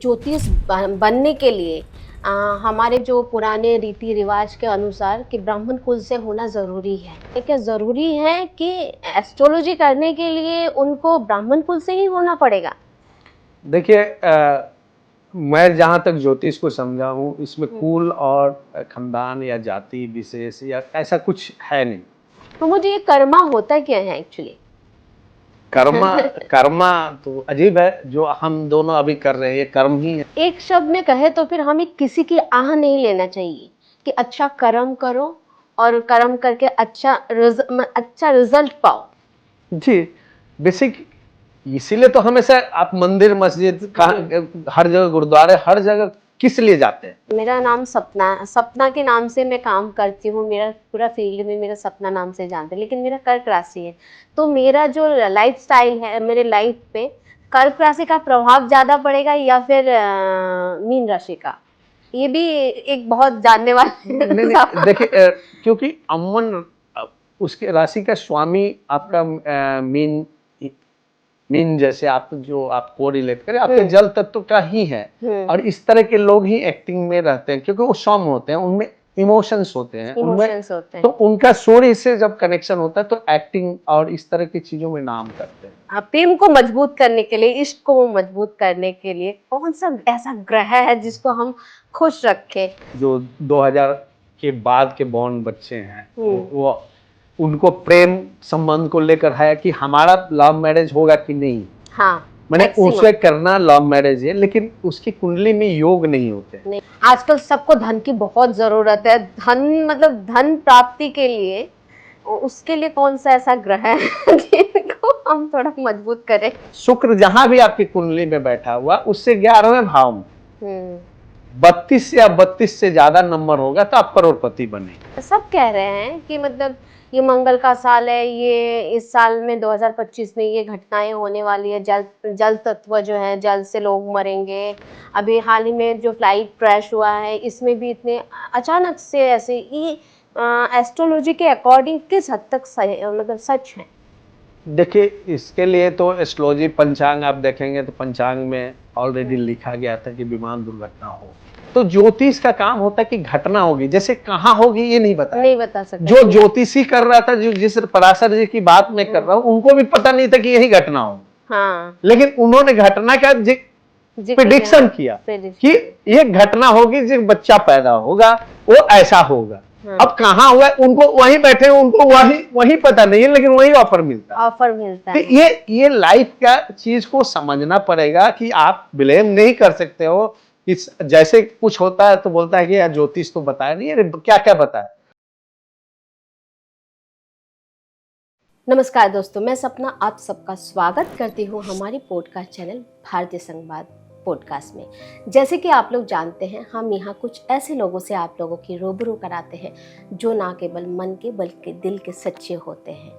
ज्योतिष बनने के लिए हमारे जो पुराने रीति रिवाज के अनुसार कि ब्राह्मण कुल से होना ज़रूरी है। क्या ज़रूरी है कि एस्ट्रोलॉजी करने के लिए उनको ब्राह्मण कुल से ही होना पड़ेगा? देखिए, मैं जहाँ तक ज्योतिष को समझा हूँ, इसमें कुल और खानदान या जाति विशेष या ऐसा कुछ है नहीं। तो मुझे ये कर्मा होता क्या है एक्चुअली? कर्मा तो अजीब है, जो हम दोनों अभी कर रहे हैं ये कर्म ही है। एक शब्द में कहे तो फिर हमें किसी की आह नहीं लेना चाहिए कि अच्छा कर्म करो और कर्म करके अच्छा रिजल्ट पाओ। जी, बेसिक इसीलिए तो हमेशा आप मंदिर मस्जिद हर जगह गुरुद्वारे हर जगह किस लिए जाते हैं? मेरा नाम सपना के नाम से मैं काम करती हूँ। मेरा पूरा फील्ड में मेरा सपना नाम से जानते हैं, लेकिन मेरा कर्क राशि है। तो मेरा जो लाइफ स्टाइल है मेरे लाइफ पे कर्क राशि का प्रभाव ज़्यादा पड़ेगा या फिर मीन राशि का? ये भी एक बहुत जानने वाले नहीं, देखिए, क्योंकि अमन उसके राशि का स्वामी आपका मीन जैसे आप जो आप को रिलेट करें आपके जल तत्व का ही है। और इस तरह के लोग ही एक्टिंग में रहते हैं क्योंकि वो सौम्य होते हैं, उनमें इमोशंस होते हैं, तो उनका सूर्य से जब कनेक्शन होता है तो एक्टिंग और इस तरह की चीजों में नाम करते हैं। प्रेम को मजबूत करने के लिए, इश्क को मजबूत करने के लिए कौन सा ऐसा ग्रह है जिसको हम खुश रखें? जो 2000 के बाद के बॉर्न बच्चे हैं वो उनको प्रेम संबंध को लेकर है कि हमारा लव मैरिज होगा कि नहीं। हाँ, मैंने उसे करना लव मैरिज है, लेकिन उसकी कुंडली में योग नहीं होते। नहीं, आजकल सबको धन की बहुत जरूरत है। धन मतलब धन प्राप्ति के लिए, उसके लिए कौन सा ऐसा ग्रह है जिनको हम थोड़ा मजबूत करें? शुक्र जहां भी आपकी कुंडली में बैठा हुआ उससे 11वें भाव में 32 या 32 से ज्यादा नंबर होगा तो आप करोड़पति बने। सब कह रहे हैं कि मतलब ये मंगल का साल है, ये इस साल में 2025 में ये घटनाएं होने वाली है। जल तत्व जो है, जल से लोग मरेंगे। अभी हाल ही में जो फ्लाइट क्रैश हुआ है इसमें भी इतने अचानक से ऐसे ये एस्ट्रोलॉजी के अकॉर्डिंग किस हद तक मतलब सच है? देखिए, इसके लिए तो एस्ट्रोलॉजी पंचांग आप देखेंगे तो पंचांग में ऑलरेडी लिखा गया था कि विमान दुर्घटना हो। तो ज्योतिष का काम होता है कि घटना होगी, जैसे कहाँ होगी ये नहीं बता सकते। जो ज्योतिषी कर रहा था, जो जिस पराशर जी की बात मैं कर रहा हूँ, उनको भी पता नहीं था कि यही घटना हो। हाँ। लेकिन उन्होंने घटना का प्रेडिक्शन किया कि ये घटना होगी, जो बच्चा पैदा होगा वो ऐसा होगा। अब कहाँ हुआ उनको वहीं बैठे उनको वही पता नहीं है, लेकिन वही ऑफर मिलता है। तो ये लाइफ का चीज को समझना पड़ेगा कि आप ब्लेम नहीं कर सकते हो। इस जैसे कुछ होता है तो बोलता है कि यार ज्योतिष तो बताया नहीं, अरे क्या क्या बताया। नमस्कार दोस्तों, मैं सपना आप सबका स्वागत करती हूँ हमारी पॉडकास्ट चैनल भारतीय संवाद पॉडकास्ट में। जैसे कि आप लोग जानते हैं, हम यहाँ कुछ ऐसे लोगों से आप लोगों की रूबरू कराते हैं जो ना केवल मन के बल्कि दिल के सच्चे होते हैं।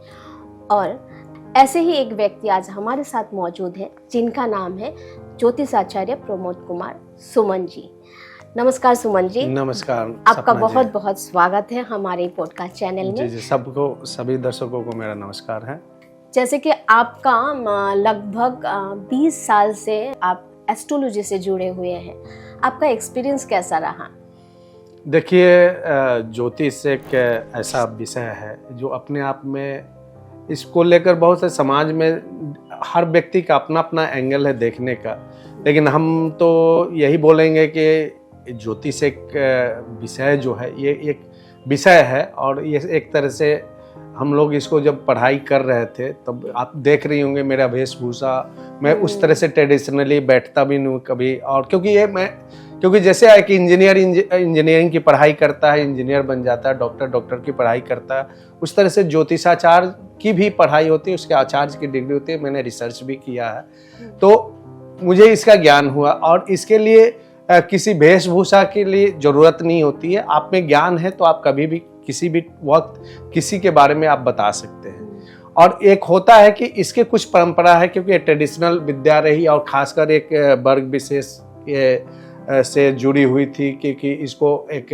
और ऐसे ही एक व्यक्ति आज हमारे साथ मौजूद है जिनका नाम है ज्योतिषाचार्य प्रमोद कुमार सुमन जी। नमस्कार सुमन जी। नमस्कार। आपका बहुत बहुत स्वागत है हमारे पॉडकास्ट चैनल में। जी, सबको, सभी दर्शकों को मेरा नमस्कार है। जैसे कि आपका लगभग 20 साल से आप एस्ट्रोलॉजी से जुड़े हुए हैं, आपका एक्सपीरियंस कैसा रहा? देखिए, ज्योतिष एक ऐसा विषय है जो अपने आप में, इसको लेकर बहुत से समाज में हर व्यक्ति का अपना अपना एंगल है देखने का, लेकिन हम तो यही बोलेंगे कि ज्योतिष एक विषय जो है ये एक विषय है। और ये एक तरह से हम लोग इसको जब पढ़ाई कर रहे थे तब आप देख रही होंगे मेरा वेशभूषा, मैं उस तरह से ट्रेडिशनली बैठता भी नहीं कभी। और क्योंकि जैसे एक इंजीनियरिंग की पढ़ाई करता है, इंजीनियर बन जाता है, डॉक्टर की पढ़ाई करता है, उस तरह से ज्योतिषाचार्य की भी पढ़ाई होती है, उसके आचार्य की डिग्री होती है। मैंने रिसर्च भी किया है तो मुझे इसका ज्ञान हुआ। और इसके लिए किसी वेशभूषा के लिए जरूरत नहीं होती है। आप में ज्ञान है तो आप कभी भी किसी भी वक्त किसी के बारे में आप बता सकते हैं। और एक होता है कि इसके कुछ परंपरा है, क्योंकि ट्रेडिशनल विद्या रही और खासकर एक वर्ग विशेष से जुड़ी हुई थी, क्योंकि इसको एक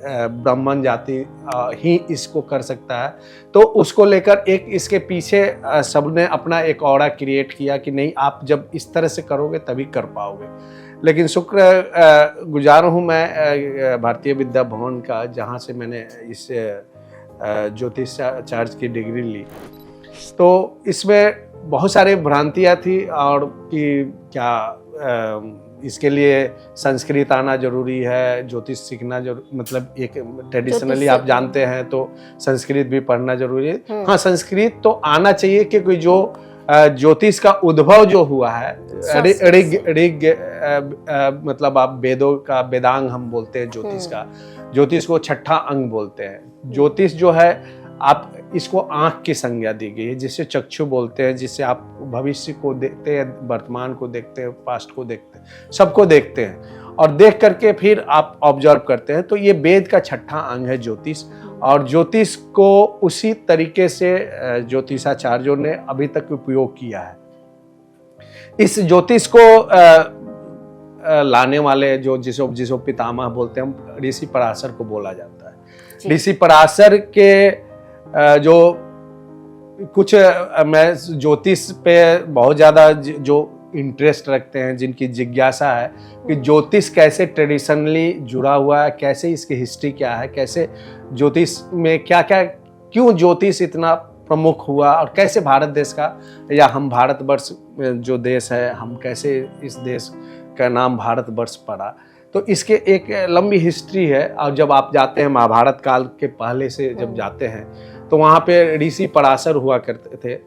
ब्राह्मण जाति ही इसको कर सकता है। तो उसको लेकर एक इसके पीछे सबने अपना एक ऑरा क्रिएट किया कि नहीं, आप जब इस तरह से करोगे तभी कर पाओगे। लेकिन शुक्र गुजार हूँ मैं भारतीय विद्या भवन का, जहाँ से मैंने इस ज्योतिष आचार्य की डिग्री ली। तो इसमें बहुत सारी भ्रांतियाँ थी, और कि क्या इसके लिए संस्कृत आना जरूरी है, ज्योतिष सीखना मतलब एक ट्रेडिशनली आप जानते हैं तो संस्कृत भी पढ़ना जरूरी है। हाँ, संस्कृत तो आना चाहिए, क्योंकि जो ज्योतिष का उद्भव जो हुआ है, ऋग मतलब आप वेदों का वेदांग हम बोलते हैं ज्योतिष का, ज्योतिष को छठा अंग बोलते हैं। ज्योतिष जो है, आप इसको आंख की संज्ञा दी गई है, जिससे चक्षु बोलते हैं, जिससे आप भविष्य को देखते हैं, वर्तमान को देखते हैं, पास्ट को देखते हैं, सबको देखते हैं, और देख करके फिर आप ऑब्जर्व करते हैं। तो ये वेद का छठा अंग है ज्योतिष, और ज्योतिष को उसी तरीके से ज्योतिषाचार्यों ने अभी तक उपयोग किया है। इस ज्योतिष को लाने वाले जिसको पितामह बोलते हैं, हम ऋषि पराशर को बोला जाता है। ऋषि पराशर के जो कुछ मैं ज्योतिष पे बहुत ज़्यादा जो इंटरेस्ट रखते हैं, जिनकी जिज्ञासा है कि ज्योतिष कैसे ट्रेडिशनली जुड़ा हुआ है, कैसे इसकी हिस्ट्री क्या है, कैसे ज्योतिष में क्या क्या, क्यों ज्योतिष इतना प्रमुख हुआ, और कैसे भारत देश का, या हम भारतवर्ष जो देश है, हम कैसे इस देश का नाम भारतवर्ष पड़ा। तो इसके एक लंबी हिस्ट्री है। और जब आप जाते हैं महाभारत काल के पहले से जब जाते हैं, तो वहाँ पे ऋषि पराशर हुआ करते थे।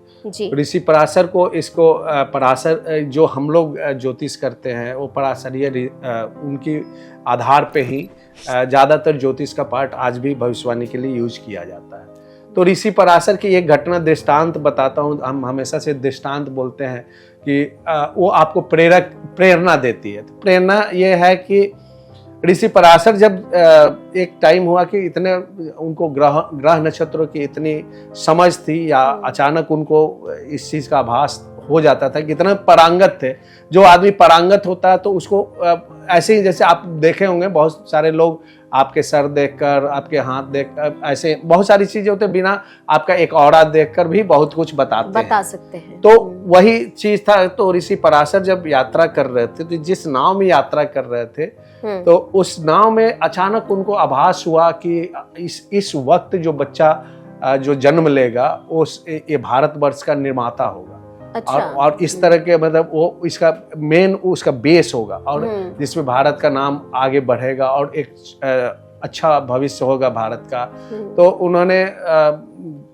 ऋषि पराशर को इसको पराशर जो हम लोग ज्योतिष करते हैं, वो पराशरीय उनकी आधार पे ही ज़्यादातर ज्योतिष का पार्ट आज भी भविष्यवाणी के लिए यूज किया जाता है। तो ऋषि पराशर की एक घटना दृष्टांत बताता हूँ। हम हमेशा से दृष्टांत बोलते हैं कि वो आपको प्रेरणा देती है। तो प्रेरणा ये है कि ऋषि पराशर जब एक टाइम हुआ कि इतने उनको ग्रह नक्षत्रों की इतनी समझ थी, या अचानक उनको इस चीज़ का आभास हो जाता था कि इतना पारंगत थे। जो आदमी पारंगत होता है तो उसको ऐसे ही, जैसे आप देखे होंगे बहुत सारे लोग आपके सर देखकर, आपके हाथ देखकर, ऐसे बहुत सारी चीजें होते हैं, बिना आपका एक औरा देखकर भी बहुत कुछ बता सकते हैं। तो वही चीज था। तो ऋषि पराशर जब यात्रा कर रहे थे, तो जिस नाव में यात्रा कर रहे थे, तो उस नाव में अचानक उनको आभास हुआ कि इस वक्त जो बच्चा जो जन्म लेगा, उस ये भारतवर्ष का निर्माता होगा। अच्छा। और इस तरह के मतलब वो इसका मेन उसका बेस होगा, और जिसमें भारत का नाम आगे बढ़ेगा, और एक अच्छा भविष्य होगा भारत का। तो उन्होंने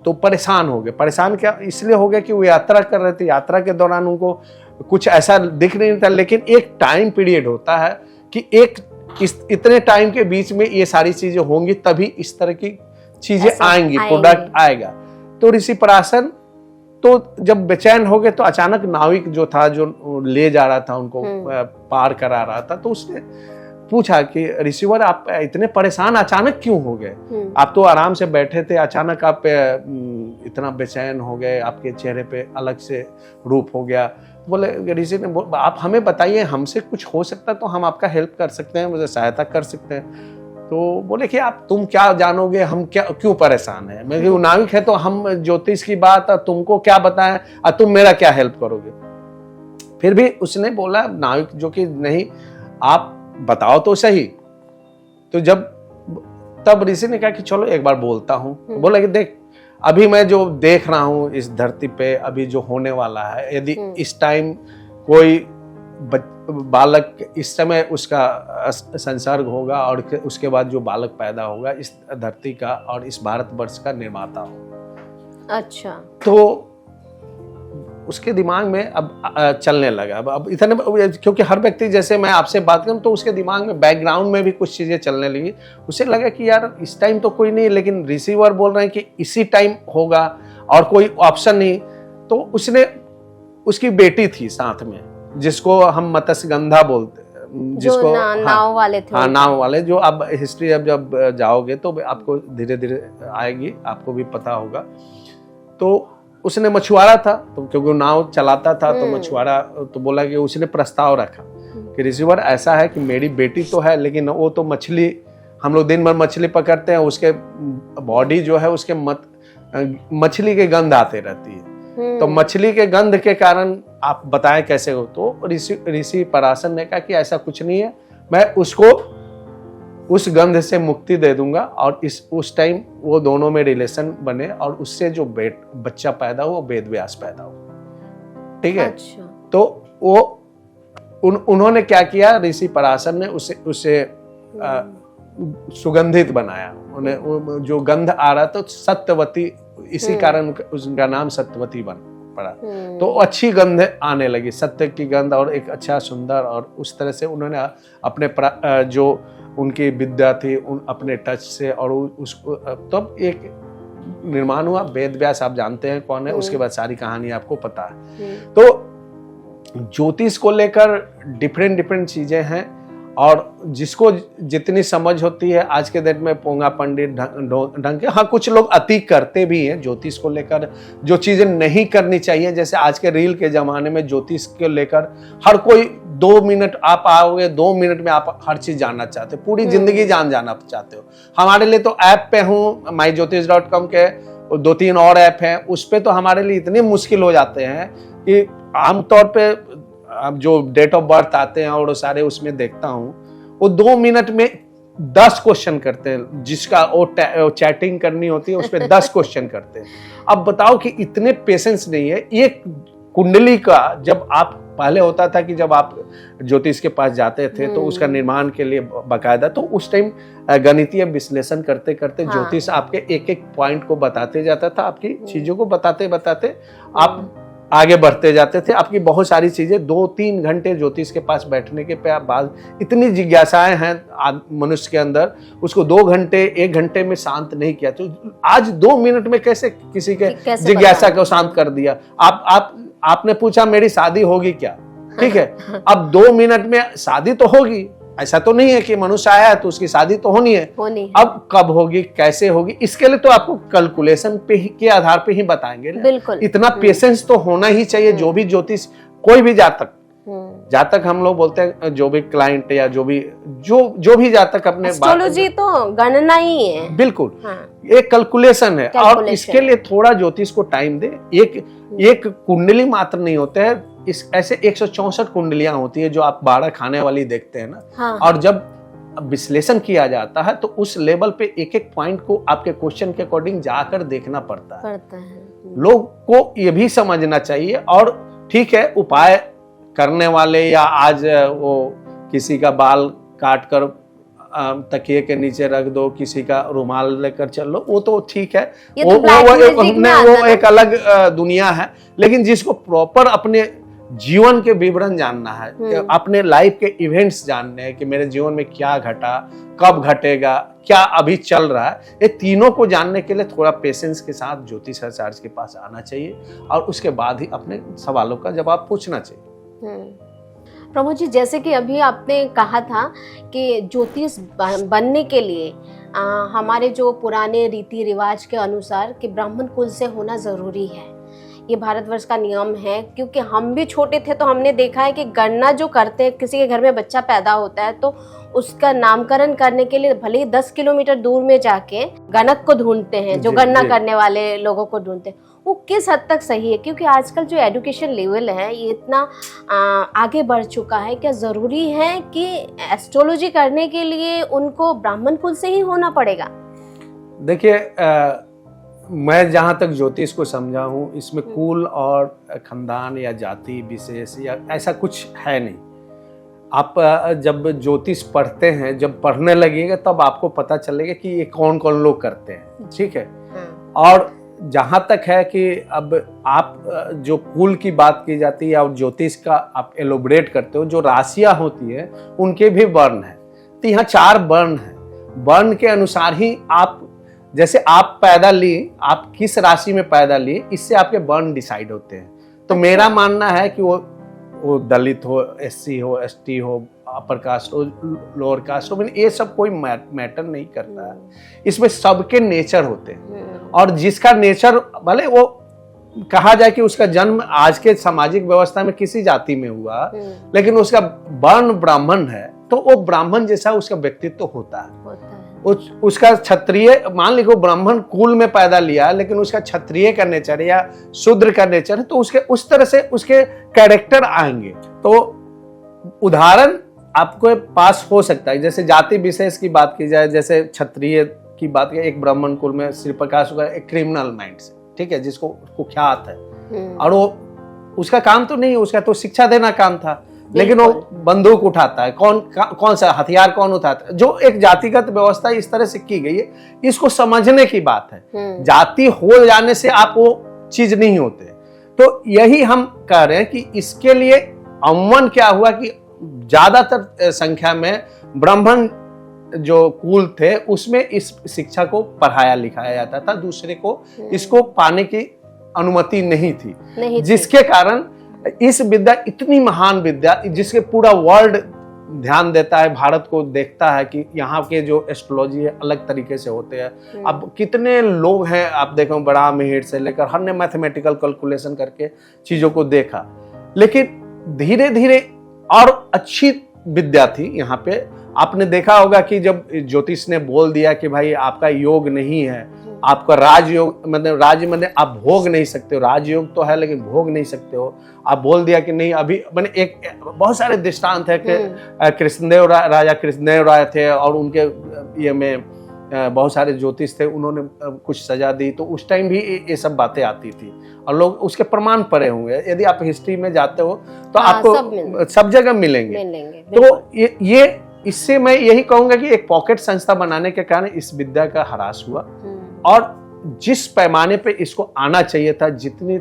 तो परेशान हो गए। परेशान क्या इसलिए हो गए कि वो यात्रा कर रहे थे, यात्रा के दौरान उनको कुछ ऐसा दिख नहीं था। लेकिन एक टाइम पीरियड होता है कि इतने टाइम के बीच में ये सारी चीजें होंगी, तभी इस तरह की चीजें आएंगी, प्रोडक्ट आएगा। तो ऋषि पराशर तो जब बेचैन हो गए, तो अचानक नाविक जो था, जो ले जा रहा था उनको पार करा रहा था, तो उसने पूछा कि ऋषिवर, आप इतने परेशान अचानक क्यों हो गए? आप तो आराम से बैठे थे, अचानक आप इतना बेचैन हो गए, आपके चेहरे पे अलग से रूप हो गया। बोले ऋषि ने, आप हमें बताइए, हमसे कुछ हो सकता तो हम आपका हेल्प कर सकते हैं, मुझे सहायता कर सकते हैं। तो बोले कि तुम क्या जानोगे, हम क्यों परेशान है? मैं नाविक है तो हम ज्योतिष की बात तुमको क्या बताएं, और तुम मेरा क्या हेल्प करोगे? फिर भी उसने बोला, नाविक जो कि नहीं, आप बताओ तो सही। तो तब ऋषि ने कहा कि चलो एक बार बोलता हूँ। बोला कि देख, अभी मैं जो देख रहा हूँ इस धरती पे, अभी जो होने वाला है, यदि इस टाइम कोई बालक, इस समय उसका संसर्ग होगा, और उसके बाद जो बालक पैदा होगा इस धरती का और इस भारतवर्ष का निर्माता होगा। अच्छा। तो उसके दिमाग में अब चलने लगा। अब इतने, क्योंकि हर व्यक्ति, जैसे मैं आपसे बात करूं, तो उसके दिमाग में बैकग्राउंड में भी कुछ चीजें चलने लगी। उसे लगा कि यार इस टाइम तो कोई नहीं, लेकिन रिसीवर बोल रहे हैं कि इसी टाइम होगा और कोई ऑप्शन नहीं। तो उसने, उसकी बेटी थी साथ में, जिसको हम मत्स्यगंधा बोलते हैं, जिसको नाव वाले थे। हाँ, नाव वाले। जो अब हिस्ट्री अब जब जाओगे तो आपको धीरे धीरे आएगी, आपको भी पता होगा। तो उसने मछुआरा था, तो क्योंकि वो नाव चलाता था, तो मछुआरा, तो बोला कि उसने प्रस्ताव रखा कि रिसीवर, ऐसा है कि मेरी बेटी तो है, लेकिन वो तो मछली, हम लोग दिन भर मछली पकड़ते हैं, उसके बॉडी जो है, उसके मछली के गंध आते रहती है। तो मछली के गंध के कारण आप बताएं कैसे हो, तो ऋषि पराशर ने कहा कि ऐसा कुछ नहीं है, मैं उसको उस गंध से मुक्ति दे दूंगा। और उस टाइम वो दोनों में रिलेशन बने और उससे जो बच्चा पैदा हुआ वो वेद व्यास पैदा हुआ। ठीक है। अच्छा। तो वो उन्होंने क्या किया, ऋषि पराशर ने उसे सुगंधित बनाया। उन्हें जो गंध आ रहा था सत्यवती, इसी कारण उसका नाम सत्यवती बन पड़ा। तो अच्छी गंध आने लगी, सत्य की गंध, और एक अच्छा सुंदर, और उस तरह से उन्होंने अपने जो उनकी विद्या थी अपने टच से, और उसको तब एक निर्माण हुआ। वेद व्यास आप जानते हैं कौन है, उसके बाद सारी कहानी आपको पता है। तो ज्योतिष को लेकर डिफरेंट चीजें हैं, और जिसको जितनी समझ होती है आज के दिन में पोंगा पंडित ढंग के, हाँ कुछ लोग अति करते भी हैं ज्योतिष को लेकर, जो चीजें नहीं करनी चाहिए। जैसे आज के रील के जमाने में ज्योतिष को लेकर हर कोई 2 मिनट आप आओगे, 2 मिनट में आप हर चीज जानना चाहते हो, पूरी जिंदगी जाना चाहते हो। हमारे लिए तो ऐप पे हूँ myjyotish.com के 2-3 और ऐप हैं, उस पे तो हमारे लिए इतने मुश्किल हो जाते हैं कि आमतौर पे अब जो डेट ऑफ बर्थ आते हैं और सारे उसमें देखता हूं, वो 2 मिनट में 10 क्वेश्चन करते हैं। जिसका वो चैटिंग करनी होती है उस पर 10 क्वेश्चन करते हैं। अब बताओ कि इतने पेशेंस नहीं है। एक कुंडली का, जब आप पहले होता था कि जब आप ज्योतिष के पास जाते थे तो उसका निर्माण के लिए बाकायदा, तो उस टाइम गणितीय विश्लेषण करते करते ज्योतिष आपके एक पॉइंट को बताते जाता था, आपकी चीजों को बताते बताते आप आगे बढ़ते जाते थे। आपकी बहुत सारी चीजें 2-3 घंटे ज्योतिष के पास बैठने के बाद, इतनी जिज्ञासाएं हैं मनुष्य के अंदर, उसको 2 घंटे 1 घंटे में शांत नहीं किया। तो आज 2 मिनट में कैसे किसी के जिज्ञासा को शांत कर दिया। आपने पूछा मेरी शादी होगी क्या, ठीक है, अब 2 मिनट में शादी तो होगी, ऐसा तो नहीं है कि मनुष्य आया है तो उसकी शादी तो होनी है। अब कब होगी, कैसे होगी, इसके लिए तो आपको कैलकुलेशन पे ही के आधार पे ही बताएंगे। बिल्कुल। इतना पेशेंस तो होना ही चाहिए। जो भी ज्योतिष, कोई भी जातक हम लोग बोलते हैं, जो भी क्लाइंट या जो भी जातक अपने एस्ट्रोलॉजी तो गणना ही है। बिल्कुल। एक कैलकुलेशन है, और इसके लिए थोड़ा ज्योतिष को टाइम दे। एक कुंडली मात्र नहीं होते हैं, ऐसे 164 कुंडलियां होती है जो आप 12 खाने वाली देखते हैं ना। और जब विश्लेषण किया जाता है तो उस लेवल पे एक पॉइंट को आपके क्वेश्चन के अकॉर्डिंग जाकर देखना पड़ता है। लोग को ये भी समझना चाहिए। और ठीक है, उपाय करने वाले, या आज वो किसी का बाल काट कर तकिए के नीचे रख दो, किसी का रुमाल लेकर चल लो, वो तो ठीक है, वो एक अलग दुनिया है। लेकिन जिसको प्रॉपर अपने जीवन के विवरण जानना है, अपने लाइफ के इवेंट्स जानने हैं कि मेरे जीवन में क्या घटा, कब घटेगा, क्या अभी चल रहा है, ये तीनों को जानने के लिए थोड़ा पेशेंस के साथ ज्योतिष आचार्य के पास आना चाहिए, और उसके बाद ही अपने सवालों का जवाब पूछना चाहिए। प्रभु जी, जैसे कि अभी आपने कहा था कि ज्योतिष बनने के लिए हमारे जो पुराने रीति रिवाज के अनुसार कि ब्राह्मण कुल से होना ज़रूरी है। ये भारतवर्ष का नियम है, क्योंकि हम भी छोटे थे तो हमने देखा है कि गणना जो करते हैं, किसी के घर में बच्चा पैदा होता है तो उसका नामकरण करने के लिए भले ही 10 किलोमीटर दूर में जाके गणक को ढूंढते हैं, जो गणना करने वाले लोगों को ढूंढते हैं। वो किस हद तक सही है, क्योंकि आजकल जो एजुकेशन लेवल है ये इतना आगे बढ़ चुका है, क्या ज़रूरी है कि एस्ट्रोलॉजी करने के लिए उनको ब्राह्मण कुल से ही होना पड़ेगा? देखिए, मैं जहाँ तक ज्योतिष को समझा हूँ, इसमें कुल और खानदान या जाति विशेष या ऐसा कुछ है नहीं। आप जब ज्योतिष पढ़ते हैं, जब पढ़ने लगेंगे तब आपको पता चलेगा कि ये कौन कौन लोग करते हैं, ठीक है। और जहाँ तक है कि अब आप जो कुल की बात की जाती है और ज्योतिष का आप एलोबरेट करते हो, जो राशियाँ होती है उनके भी वर्ण है। तो यहाँ 4 वर्ण है, वर्ण के अनुसार ही आप, जैसे आप पैदा लिए, आप किस राशि में पैदा लिए, इससे आपके वर्ण डिसाइड होते हैं। तो मेरा मानना है कि वो दलित हो, SC हो, ST हो, अपर कास्ट हो, लोअर कास्ट हो, ये सब कोई मैटर नहीं करता है। इसमें सबके नेचर होते हैं, और जिसका नेचर भले वो कहा जाए कि उसका जन्म आज के सामाजिक व्यवस्था में किसी जाति में हुआ, लेकिन उसका वर्ण ब्राह्मण है तो वो ब्राह्मण जैसा उसका व्यक्तित्व होता है। उसका क्षत्रिय, मान लीजिए ब्राह्मण कुल में पैदा लिया लेकिन उसका क्षत्रिय का नेचर या शूद्र का नेचर है, तो उसके उस तरह से उसके कैरेक्टर आएंगे। तो उदाहरण आपको पास हो सकता है, जैसे जाति विशेष की बात की जाए, जैसे क्षत्रिय की बात की, एक ब्राह्मण कुल में श्री प्रकाश का एक क्रिमिनल माइंड से, ठीक है, जिसको कुख्यात है, और वो उसका काम तो नहीं, उसका तो शिक्षा देना काम था, लेकिन वो बंदूक उठाता है। कौन सा हथियार कौन उठाता है? जो एक जातिगत व्यवस्था इस तरह से की गई है, इसको समझने की बात है। जाति हो जाने से आप वो चीज नहीं होते। तो यही हम कह रहे हैं कि इसके लिए अमूमन क्या हुआ कि ज्यादातर संख्या में ब्राह्मण जो कुल थे उसमें इस शिक्षा को पढ़ाया लिखाया जाता था, दूसरे को इसको पाने की अनुमति नहीं थी, जिसके कारण इस विद्या, इतनी महान विद्या जिसके पूरा वर्ल्ड ध्यान देता है, भारत को देखता है कि यहाँ के जो एस्ट्रोलॉजी है अलग तरीके से होते हैं। अब कितने लोग हैं, आप देखो बड़ा मिहिर से लेकर हर ने मैथमेटिकल कैलकुलेशन करके चीजों को देखा, लेकिन धीरे धीरे और अच्छी विद्या थी यहाँ पे। आपने देखा होगा कि जब ज्योतिष ने बोल दिया कि भाई आपका योग नहीं है, आपका राजयोग, मतलब राज मतलब आप भोग नहीं सकते हो, राजयोग तो है लेकिन भोग नहीं सकते हो, आप बोल दिया कि नहीं अभी, मैंने एक बहुत सारे दृष्टांत है कि कृष्णदेव राजा कृष्णदेव राय थे और उनके ये में बहुत सारे ज्योतिष थे, उन्होंने कुछ सजा दी, तो उस टाइम भी ये सब बातें आती थी और लोग उसके प्रमाण पढ़े होंगे। यदि आप हिस्ट्री में जाते हो तो आपको सब जगह मिलेंगे। तो ये इससे मैं यही कहूंगा कि एक पॉकेट संस्था बनाने के कारण इस विद्या का ह्रास हुआ, और जिस पैमाने पे इसको आना चाहिए था, जितनी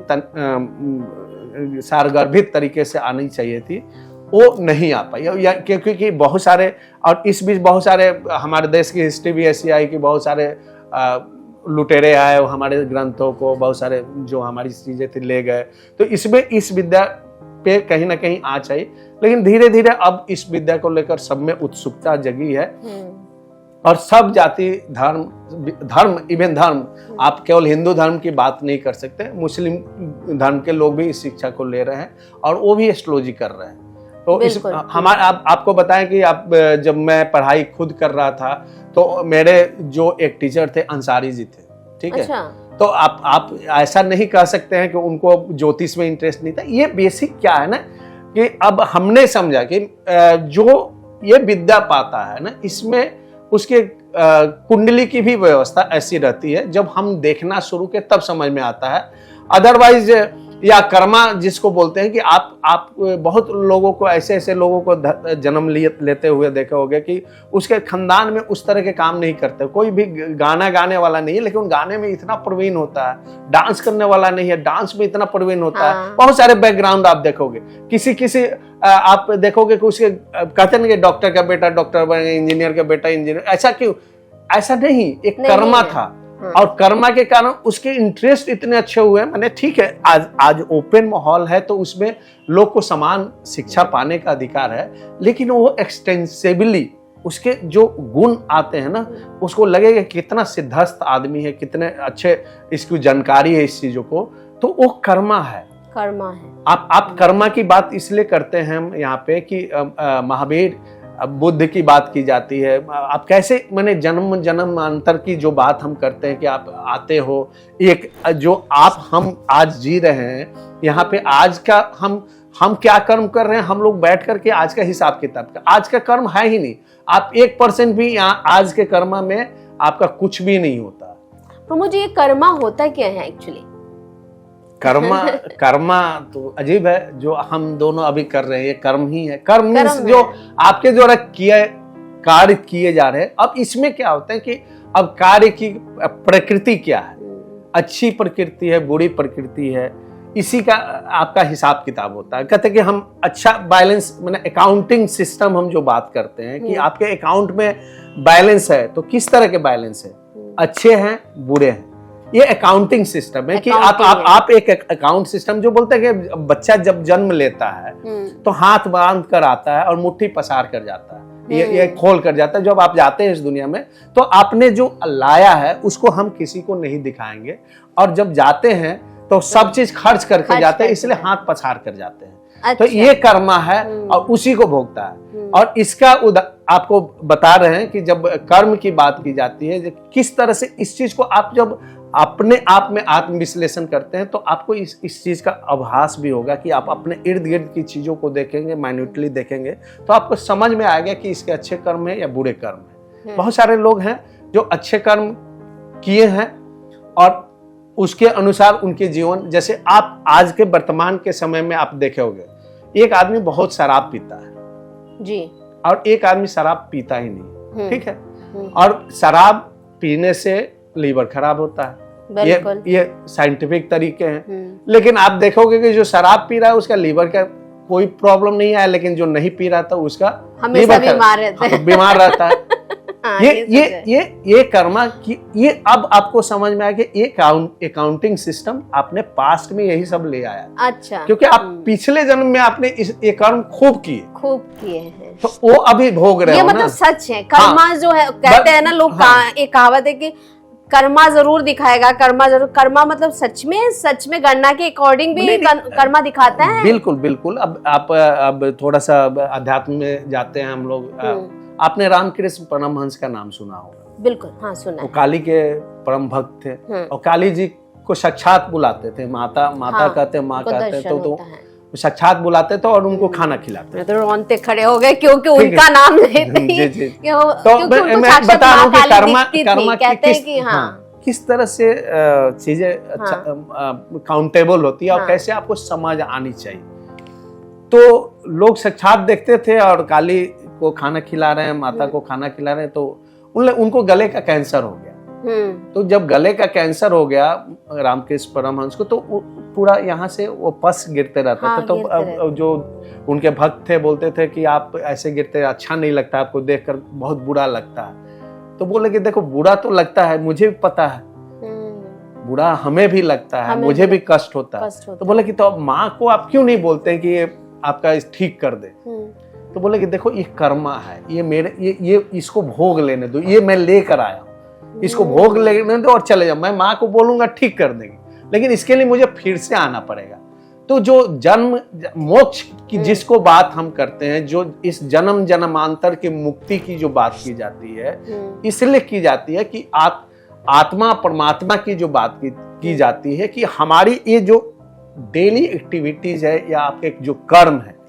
सारगर्भित तरीके से आनी चाहिए थी, वो नहीं आ पाई। क्योंकि बहुत सारे, और इस बीच बहुत सारे हमारे देश की हिस्ट्री भी ऐसी आई कि बहुत सारे लुटेरे आए, हमारे ग्रंथों को बहुत सारे जो हमारी चीजें थी ले गए। तो इसमें इस विद्या पे कहीं ना कहीं आ चाहिए, लेकिन धीरे धीरे अब इस विद्या को लेकर सब में उत्सुकता जगी है, और सब जाति धर्म इवन धर्म, आप केवल हिंदू धर्म की बात नहीं कर सकते, मुस्लिम धर्म के लोग भी इस शिक्षा को ले रहे हैं और वो भी एस्ट्रोलॉजी कर रहे हैं। तो इस हमारे आपको बताएं कि जब मैं पढ़ाई खुद कर रहा था तो मेरे जो एक टीचर थे अंसारी जी थे, ठीक है। अच्छा। तो आप ऐसा नहीं कह सकते हैं कि उनको ज्योतिष में इंटरेस्ट नहीं था। ये बेसिक क्या है ना कि अब हमने समझा कि जो ये विद्या पाता है ना, इसमें उसके कुंडली की भी व्यवस्था ऐसी रहती है, जब हम देखना शुरू के तब समझ में आता है। अदरवाइज या कर्मा जिसको बोलते हैं कि आप बहुत लोगों को ऐसे लोगों को जन्म लेते हुए देखे होंगे कि उसके खानदान में उस तरह के काम नहीं करते, कोई भी गाना गाने वाला नहीं है लेकिन गाने में इतना प्रवीण होता है, डांस करने वाला नहीं है, डांस में इतना प्रवीण होता है। बहुत सारे बैकग्राउंड आप देखोगे, किसी आप देखोगे कि उसके कहते हैं कि डॉक्टर का बेटा डॉक्टर बने, इंजीनियर का बेटा इंजीनियर, ऐसा क्यों? ऐसा नहीं, एक कर्मा था, और कर्मा के कारण उसके इंटरेस्ट इतने अच्छे हुए। मैंने ठीक है, आज ओपन माहौल है तो उसमें लोग को समान शिक्षा पाने का अधिकार है, लेकिन वो एक्सटेंसिवली उसके जो गुण आते हैं ना, उसको लगेगा कितना सिद्धस्त आदमी है, कितने अच्छे इसकी जानकारी है इस चीजों को, तो वो कर्मा है। आप कर्मा की बात इसलिए करते हैं हम यहाँ पे कि महावीर बुद्ध की बात की जाती है। आप कैसे, मैंने जन्म अंतर की जो बात हम करते हैं कि आप आते हो, एक जो हम आज जी रहे हैं यहाँ पे, आज का हम क्या कर्म कर रहे हैं, हम लोग बैठ करके आज का हिसाब किताब का, आज का कर्म है ही नहीं। आप 1% भी यहाँ आज के कर्मा में आपका कुछ भी नहीं होता। तो मुझे ये कर्मा होता क्या है एक्चुअली? कर्मा तो अजीब है, जो हम दोनों अभी कर रहे हैं ये कर्म ही है। कर्म मींस जो आपके द्वारा कार्य किए जा रहे हैं। अब इसमें क्या होता है कि अब कार्य की प्रकृति क्या है, अच्छी प्रकृति है, बुरी प्रकृति है, इसी का आपका हिसाब किताब होता है। कहते हैं कि हम अच्छा बैलेंस, मैंने अकाउंटिंग सिस्टम हम जो बात करते हैं कि आपके अकाउंट में बैलेंस है, तो किस तरह के बैलेंस है, अच्छे हैं बुरे हैं, ये अकाउंटिंग सिस्टम है। कि आप एक अकाउंट सिस्टम जो बोलते हैं कि बच्चा जब जन्म लेता है तो हाथ बांध कर आता है और मुट्ठी पसार कर जाता है, ये खोल कर जाता है। जब आप जाते हैं इस दुनिया में तो आपने जो लाया है उसको हम किसी को नहीं दिखाएंगे, और जब जाते हैं तो सब चीज खर्च करके जाते हैं, इसलिए हाथ पसार कर जाते हैं। तो ये कर्मा है और उसी को भोगता है। और इसका आपको बता रहे हैं कि जब कर्म की बात की जाती है, किस तरह से इस चीज को आप जब अपने आप में आत्मविश्लेषण करते हैं तो आपको इस चीज का आभास भी होगा कि आप अपने इर्द गिर्द की चीजों को देखेंगे, माइन्यूटली देखेंगे, तो आपको समझ में आएगा कि इसके अच्छे कर्म है या बुरे कर्म है। बहुत सारे लोग हैं जो अच्छे कर्म किए हैं और उसके अनुसार उनके जीवन, जैसे आप आज के वर्तमान के समय में आप देखे होंगे, एक आदमी बहुत शराब पीता है जी, और एक आदमी शराब पीता ही नहीं, ठीक है, और शराब पीने से लीवर खराब होता है, ये साइंटिफिक तरीके हैं। लेकिन आप देखोगे कि जो शराब पी रहा है उसका लीवर का कोई प्रॉब्लम नहीं है, लेकिन जो नहीं पी रहा था उसका हमेशा बीमार रहता है। ये कर्मा की, ये अब आपको समझ में आया कि ये अकाउंटिंग सिस्टम आपने पास्ट में यही सब ले आया। अच्छा, क्योंकि आप पिछले जन्म में आपने ये कर्म खूब किए हैं, तो वो अभी भोग रहे हो ना। मतलब सच है कर्मा जो है, कहते हैं ना लोग, एक कहावत है कि कर्मा जरूर दिखाएगा, कर्मा मतलब सच में गणना के अकॉर्डिंग भी कर्मा दिखाता है। बिल्कुल बिल्कुल। अब थोड़ा सा अध्यात्म में जाते हैं हम लोग। आपने रामकृष्ण परमहंस का नाम सुना होगा? बिल्कुल, हाँ सुना है। वो काली के परम भक्त थे और काली जी को साक्षात बुलाते थे, माता कहते, माँ कहते, तो साक्षात बुलाते थे और उनको खाना खिलाते थे। तो रोंगटे खड़े हो गए क्योंकि उनका नाम लेते ही, तो मैं बता रहा हूँ कि कर्मा किस तरह से चीजें काउंटेबल होती है और कैसे आपको समझ आनी चाहिए। तो लोग साक्षात देखते थे और काली को खाना खिला रहे हैं, माता को खाना खिला रहे हैं, तो उनको गले का कैंसर हो गया। तो जब गले का कैंसर हो गया रामकृष्ण परमहंस को, तो पूरा यहाँ से वो पस गिरते रहते थे। तो जो उनके भक्त थे बोलते थे कि आप ऐसे गिरते अच्छा नहीं लगता, आपको देखकर बहुत बुरा लगता है। तो बोले कि देखो बुरा तो लगता है, मुझे भी पता है, बुरा हमें भी लगता है, मुझे भी कष्ट होता है। तो बोले कि तो अब माँ को आप क्यों नहीं बोलते कि ये आपका ठीक कर दे? तो बोले कि देखो ये कर्मा है, ये मेरे ये इसको भोग लेने दो, ये मैं लेकर आया हूँ, इसको भोग लेने दो और चले जाओ। मैं माँ को बोलूंगा ठीक कर देंगे, लेकिन इसके लिए मुझे फिर से आना पड़ेगा। तो जो जन्म मोक्ष की जिसको बात हम करते हैं, जो इस जन्म जन्मांतर की मुक्ति की जो बात की जाती है, इसलिए की जाती है कि आत्मा परमात्मा की जो बात की जाती है कि हमारी ये जो डेली एक्टिविटीज है या आपके जो कर्म है,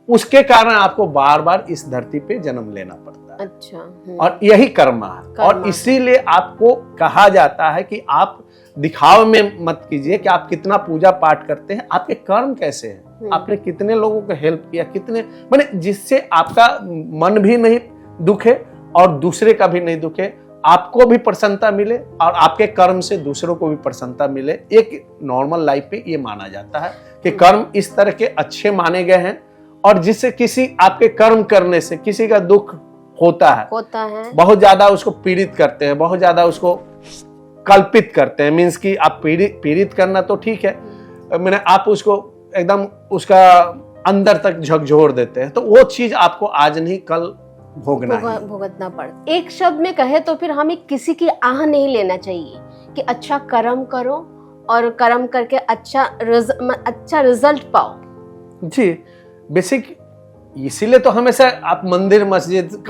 उसके कारण आपको बार बार इस धरती पे जन्म लेना पड़ता है। अच्छा, और यही कर्म है। और इसीलिए आपको कहा जाता है कि आप दिखाव में मत कीजिए कि आप कितना पूजा पाठ करते हैं, आपके कर्म कैसे हैं, आपने कितने लोगों को हेल्प किया, कितने, माने जिससे आपका मन भी नहीं दुखे और दूसरे का भी नहीं दुखे, आपको भी प्रसन्नता मिले और आपके कर्म से दूसरों को भी प्रसन्नता मिले। एक नॉर्मल लाइफ पे ये माना जाता है कि कर्म इस तरह के अच्छे माने गए हैं, और जिससे किसी आपके कर्म करने से किसी का दुख होता है बहुत ज्यादा उसको पीड़ित करते हैं, बहुत ज्यादा उसको कल्पित करते हैं। मीन्स कि आप पीड़ित करना तो ठीक है, मैंने आप उसको एकदम उसका अंदर तक झकझोर देते हैं, तो वो चीज आपको आज नहीं कल भुगतना पड़ता। एक शब्द में कहे तो फिर हमें किसी की आह नहीं लेना चाहिए कि अच्छा कर्म करो और कर्म करके अच्छा रिजल्ट पाओ। जी, बेसिक इसीलिए तो हमेशा आप मंदिर मस्जिद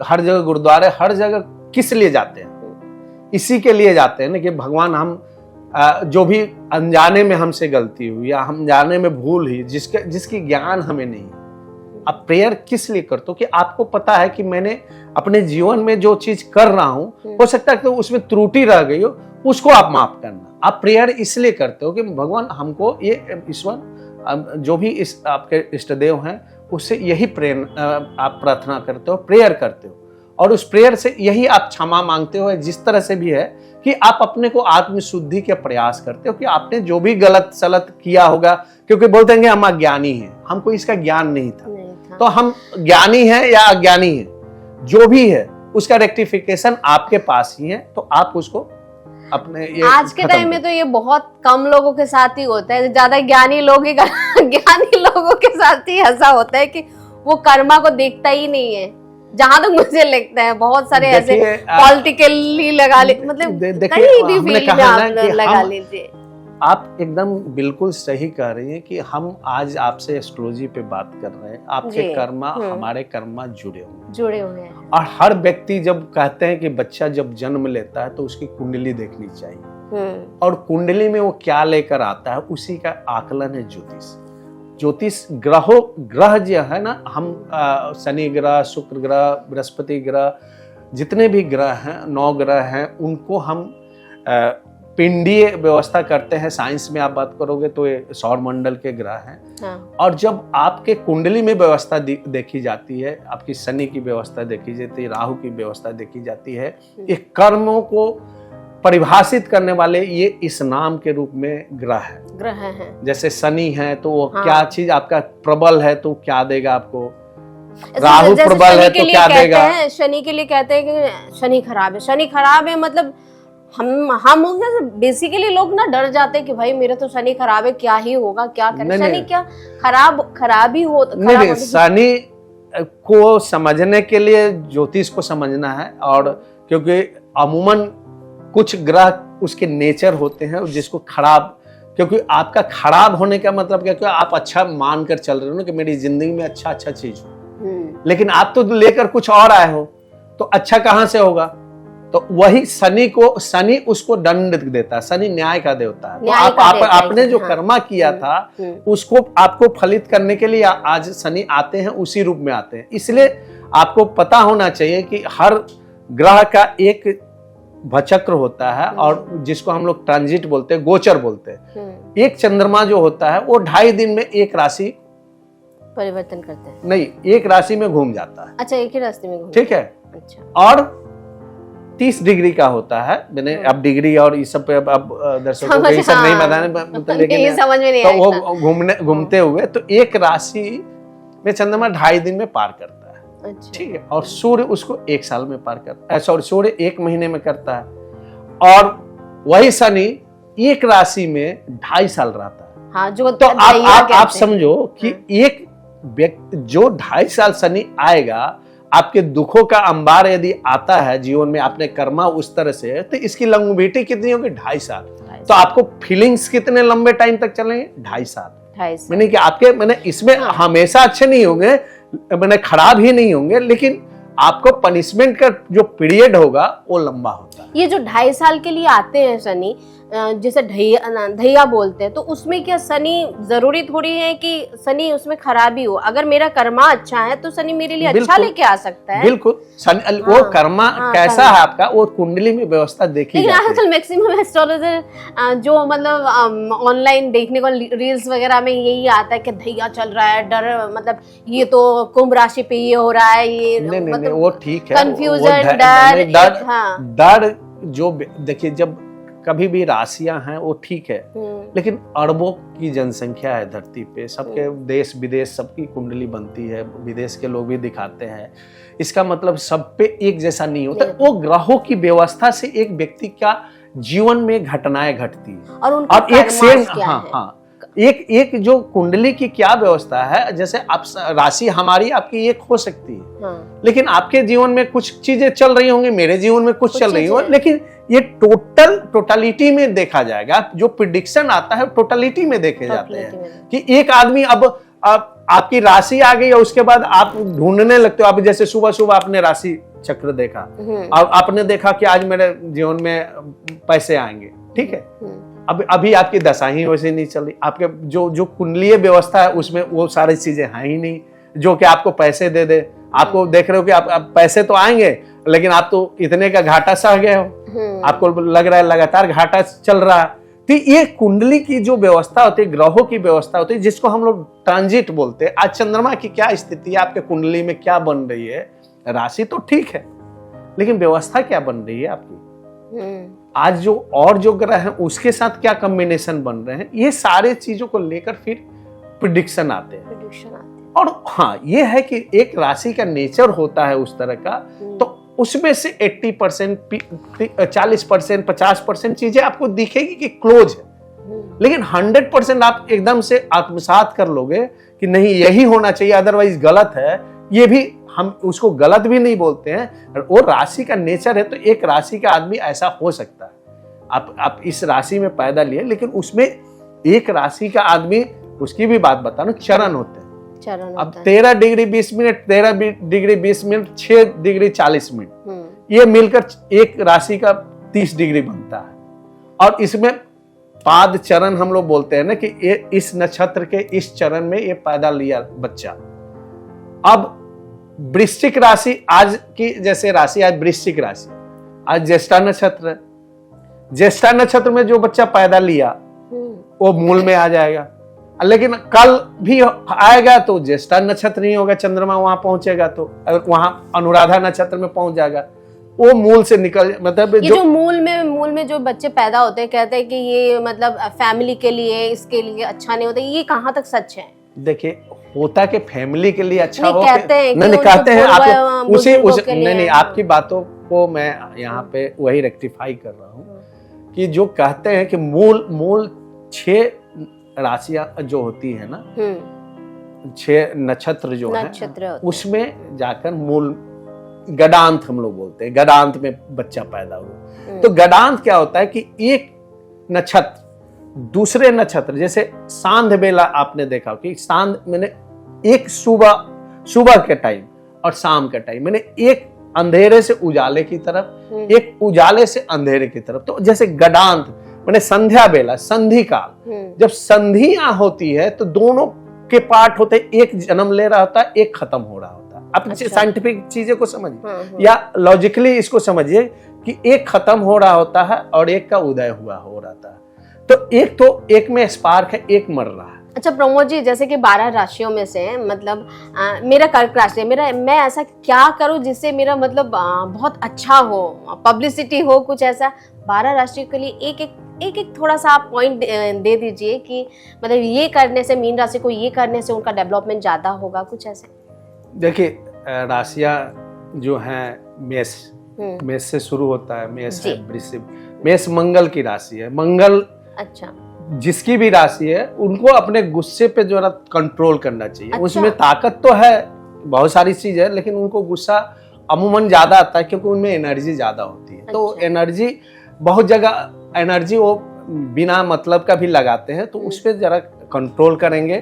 हर जगह गुरुद्वारे हर जगह किस लिए जाते हैं? इसी के लिए जाते हैं ना कि भगवान हम जो भी अनजाने में हमसे गलती हुई या हम जाने में भूल हुई, जिसकी ज्ञान हमें नहीं, आप प्रेयर किस लिए करते हो कि आपको पता है कि मैंने अपने जीवन में जो चीज कर रहा हूं हो सकता है कि उसमें त्रुटि रह गई हो, उसको आप माफ करना। आप प्रेयर इसलिए करते हो कि भगवान हमको ये ईश्वर जो भी इस आपके इष्ट देव हैं उससे यही आप प्रार्थना करते हो, प्रेयर करते हो, और उस प्रेयर से यही आप क्षमा मांगते हो, जिस तरह से भी है कि आप अपने को आत्मशुद्धि के प्रयास करते हो कि आपने जो भी गलत सलत किया होगा, क्योंकि बोलते हैं कि हम अज्ञानी हैं, हमको इसका ज्ञान नहीं था। तो हम ज्ञानी हैं या अज्ञानी हैं, जो भी है उसका रेक्टिफिकेशन आपके पास ही है, तो आप उसको अपने आज के टाइम में तो ये बहुत कम लोगों के साथ ही होता है, ज्यादा ज्ञानी लोग ही ज्ञानी लोगों के साथ ही ऐसा होता है कि वो कर्मा को देखता ही नहीं है। जहां तक मुझे लगता है बहुत सारे ऐसे पॉलिटिकली लगा ले, मतलब कहीं भी फील्ड में आप लगा लीजिए, आप एकदम बिल्कुल सही कह रही हैं कि हम आज आपसे एस्ट्रोलॉजी पे बात कर रहे हैं। आपके कर्मा हमारे कर्मा जुड़े हुए हैं। और हर व्यक्ति जब कहते हैं कि बच्चा जब जन्म लेता है तो उसकी कुंडली देखनी चाहिए, और कुंडली में वो क्या लेकर आता है उसी का आकलन है ज्योतिष। ग्रह जो है ना, हम शनि ग्रह, शुक्र ग्रह, बृहस्पति ग्रह, जितने भी ग्रह हैं 9 ग्रह हैं, उनको हम पिंडीय व्यवस्था करते हैं। साइंस में आप बात करोगे तो ये सौर मंडल के ग्रह हैं। हाँ। और जब आपके कुंडली में व्यवस्था देखी जाती है, आपकी शनि की व्यवस्था देखी जाती है, राहु की व्यवस्था देखी जाती है, ये कर्मों को परिभाषित करने वाले ये इस नाम के रूप में ग्रह हैं। जैसे शनि है तो वो क्या चीज आपका प्रबल है तो क्या देगा आपको, राहु प्रबल है तो क्या देगा। शनि के लिए कहते हैं कि शनि खराब है, मतलब हम बेसिकली लोग ना डर जाते हैं कि भाई मेरा तो शनि खराब है, क्या ही होगा, क्या करें। शनि क्या खराब ही हो। नहीं, शनि को समझने के लिए ज्योतिष को समझना है। और क्योंकि अमूमन कुछ ग्रह उसके नेचर होते हैं जिसको खराब, क्योंकि आपका खराब होने का मतलब क्या, आप अच्छा मान कर चल रहे हो ना कि मेरी जिंदगी में अच्छा चीज हो, लेकिन आप तो लेकर कुछ और आए हो, तो अच्छा कहां से होगा। तो वही शनि उसको दंड देता है। शनि न्याय का देवता है। तो आपने जो कर्मा किया था उसको आपको फलित करने के लिए आज शनि आते हैं, उसी रूप में आते हैं। इसलिए आपको पता होना चाहिए कि हर ग्रह का एक भचक्र होता है, और जिसको हम लोग ट्रांजिट बोलते हैं, गोचर बोलते हैं। एक चंद्रमा जो होता है वो 2.5 दिन में एक राशि परिवर्तन करते हैं। नहीं, एक राशि में घूम जाता है। अच्छा, एक ही रास्ते में घूम। ठीक है। अच्छा। और 30 डिग्री का होता है। मैंने अब डिग्री और इस सब पे अब दर्शकों को ये सब नहीं बताने, लेकिन समझ में नहीं तो वो घूमते हुए तो एक राशि में चंद्रमा 2.5 दिन में पार करता है। अच्छा। ठीक है। और सूर्य उसको 1 साल में पार करता है, सूर्य 1 महीने में करता है। और वही शनि एक राशि में 2.5 साल रहता है। हाँ, जो तो आप समझो कि एक व्यक्ति जो 2.5 साल शनि आएगा, आपके दुखों का अंबार यदि आता है जीवन में, आपने कर्मा उस तरह से, तो इसकी लंबेटी कितनी होगी? 2.5 साल। तो आपको फीलिंग्स कितने लंबे टाइम तक चलेंगे? 2.5 साल। मैंने कि आपके इसमें हमेशा अच्छे नहीं होंगे, खराब ही नहीं होंगे, लेकिन आपको पनिशमेंट का जो पीरियड होगा वो लंबा होता है। ये जो 2.5 साल के लिए आते हैं शनि, जैसे ढैया बोलते हैं, तो उसमें क्या शनि जरूरी थोड़ी है कि शनि उसमें खराबी हो? अगर मेरा कर्मा अच्छा है तो शनि मेरे लिए अच्छा लेके आ सकता है। बिल्कुल। वो कर्मा कैसा है आपका, वो कुंडली में व्यवस्था देखी जाती है। लेकिन आजकल मैक्सिमम एस्ट्रोलॉजर जो मतलब ऑनलाइन देखने को रील्स वगैरह में यही आता है कि ढैया चल रहा है, डर, मतलब ये तो कुंभ राशि पे ये हो रहा है, ये नहीं, वो ठीक है। कंफ्यूजन, डर जो देखिए, जब कभी भी राशियां हैं वो ठीक है, लेकिन अरबों की जनसंख्या है धरती पे, सबके देश विदेश सबकी कुंडली बनती है, विदेश के लोग भी दिखाते हैं। इसका मतलब सब पे एक जैसा नहीं होता। वो ग्रहों की व्यवस्था से एक व्यक्ति का जीवन में घटनाएं घटती है, और एक सेम एक जो कुंडली की क्या व्यवस्था है, जैसे आप राशि हमारी आपकी एक हो सकती है, लेकिन आपके जीवन में कुछ चीजें चल रही होंगी, मेरे जीवन में कुछ चल रही होंगी, लेकिन ये टोटलिटी में देखा जाएगा। जो प्रिडिक्शन आता है टोटलिटी में देखे जाते हैं कि एक आदमी अब आपकी राशि आ गई और उसके बाद आप ढूंढने लगते हो। अब जैसे सुबह सुबह आपने राशि चक्र देखा, अब आपने देखा कि आज मेरे जीवन में पैसे आएंगे, ठीक है। अभी आपकी दशा ही वैसे नहीं चल रही, आपके जो कुंडलीय व्यवस्था है उसमें वो सारी चीजें हैं ही नहीं जो कि आपको पैसे दे दे। आपको देख रहे हो कि आप पैसे तो आएंगे, लेकिन आप तो इतने का घाटा सह गए हो, आपको लग रहा है लगातार घाटा चल रहा है। तो ये कुंडली की जो व्यवस्था होती है, ग्रहों की व्यवस्था होती है, जिसको हम लोग ट्रांजिट बोलते हैं। आज चंद्रमा की क्या स्थिति है, आपके कुंडली में क्या बन रही है, राशि तो ठीक है, लेकिन व्यवस्था क्या बन रही है आपकी, आज जो ग्रह हैं उसके साथ क्या कॉम्बिनेशन बन रहे हैं, ये सारे चीजों को लेकर फिर प्रिडिक्शन आते हैं। और हाँ, ये है कि एक राशि का नेचर होता है उस तरह का, तो उसमें से 80%, 40%, 50% चीजें आपको दिखेगी कि क्लोज है, लेकिन 100% आप एकदम से आत्मसात कर लोगे कि नहीं यही होना चाहिए, अदरवाइज गलत है। ये भी हम उसको गलत भी नहीं बोलते हैं, वो राशि का नेचर है। तो एक राशि का आदमी ऐसा हो सकता है। आप इस राशि में पैदा लिए, लेकिन उसमें एक राशि का आदमी, उसकी भी बात बता ना, चरण होते हैं। चरण अब 13 degree 20 minute, 13 degree 20 minute, 6 degree 40 minute, ये मिलकर एक राशि का 30 डिग्री बनता है। और इसमें पाद चरण हम लोग बोलते हैं ना कि ये इस नक्षत्र के इस चरण में ये पैदा लिया बच्चा। अब वृश्चिक राशि आज की, जैसे राशि आज वृश्चिक राशि, आज ज्येष्ठा नक्षत्र है, ज्येष्ठा नक्षत्र में जो बच्चा पैदा लिया वो मूल में आ जाएगा, लेकिन कल भी आएगा तो ज्येष्ठा नक्षत्र नहीं होगा, चंद्रमा वहां पहुंचेगा तो वहां अनुराधा नक्षत्र में पहुंच जाएगा, वो मूल से निकल, मतलब ये जो मूल में जो बच्चे पैदा होते हैं, कहते हैं कि ये मतलब फैमिली के लिए, इसके लिए अच्छा नहीं होता, ये कहाँ तक सच है? देखिए, होता कि फैमिली के लिए अच्छा हो, कहते हैं नहीं कहते हैं आप उसे नहीं, आपकी बातों को मैं यहाँ पे वही रेक्टिफाई कर रहा हूँ कि जो कहते हैं कि मूल 6 राशियां जो होती है ना, 6 नक्षत्र जो है, उसमें जाकर मूल गडांत हम लोग बोलते हैं, गडांत में बच्चा पैदा हुआ। तो गडांत क्या होता है कि एक नक्षत्र दूसरे नक्षत्र, जैसे सांध बेला आपने देखा कि सांध मैंने एक सुबह के टाइम और शाम के टाइम, मैंने एक अंधेरे से उजाले की तरफ, एक उजाले से अंधेरे की तरफ। तो जैसे गडांत मैंने संध्या बेला, संधि काल, जब संधियां होती है तो दोनों के पार्ट होते, एक जन्म ले रहा होता है, एक खत्म हो रहा होता है। आप साइंटिफिक चीजें को समझिए या लॉजिकली इसको समझिए कि एक खत्म हो रहा होता है और एक का उदय हो रहा था। तो एक में स्पार्क है, एक मर रहा है। अच्छा प्रमोद जी, जैसे कि 12 राशियों में से मतलब मेरा कर्क राशि है, मैं ऐसा क्या करूं जिससे मेरा मतलब बहुत अच्छा हो, पब्लिसिटी हो, कुछ ऐसा 12 राशियों के लिए एक थोड़ा सा आप पॉइंट दे दीजिए कि मतलब ये करने से, मीन राशि को ये करने से उनका डेवलपमेंट ज्यादा होगा, कुछ ऐसे। देखिए, राशियां जो हैं मेष से शुरू होता है, मेष है वृषभ, मेष मंगल की राशि है। मंगल अच्छा, जिसकी भी राशि है उनको अपने गुस्से पे जो है कंट्रोल करना चाहिए। अच्छा। उसमें ताकत तो है, बहुत सारी चीज है, लेकिन उनको गुस्सा अमूमन ज्यादा आता है क्योंकि उनमें एनर्जी ज्यादा होती है। अच्छा। तो एनर्जी बहुत जगह एनर्जी वो बिना मतलब का भी लगाते हैं, तो उस पर जरा कंट्रोल करेंगे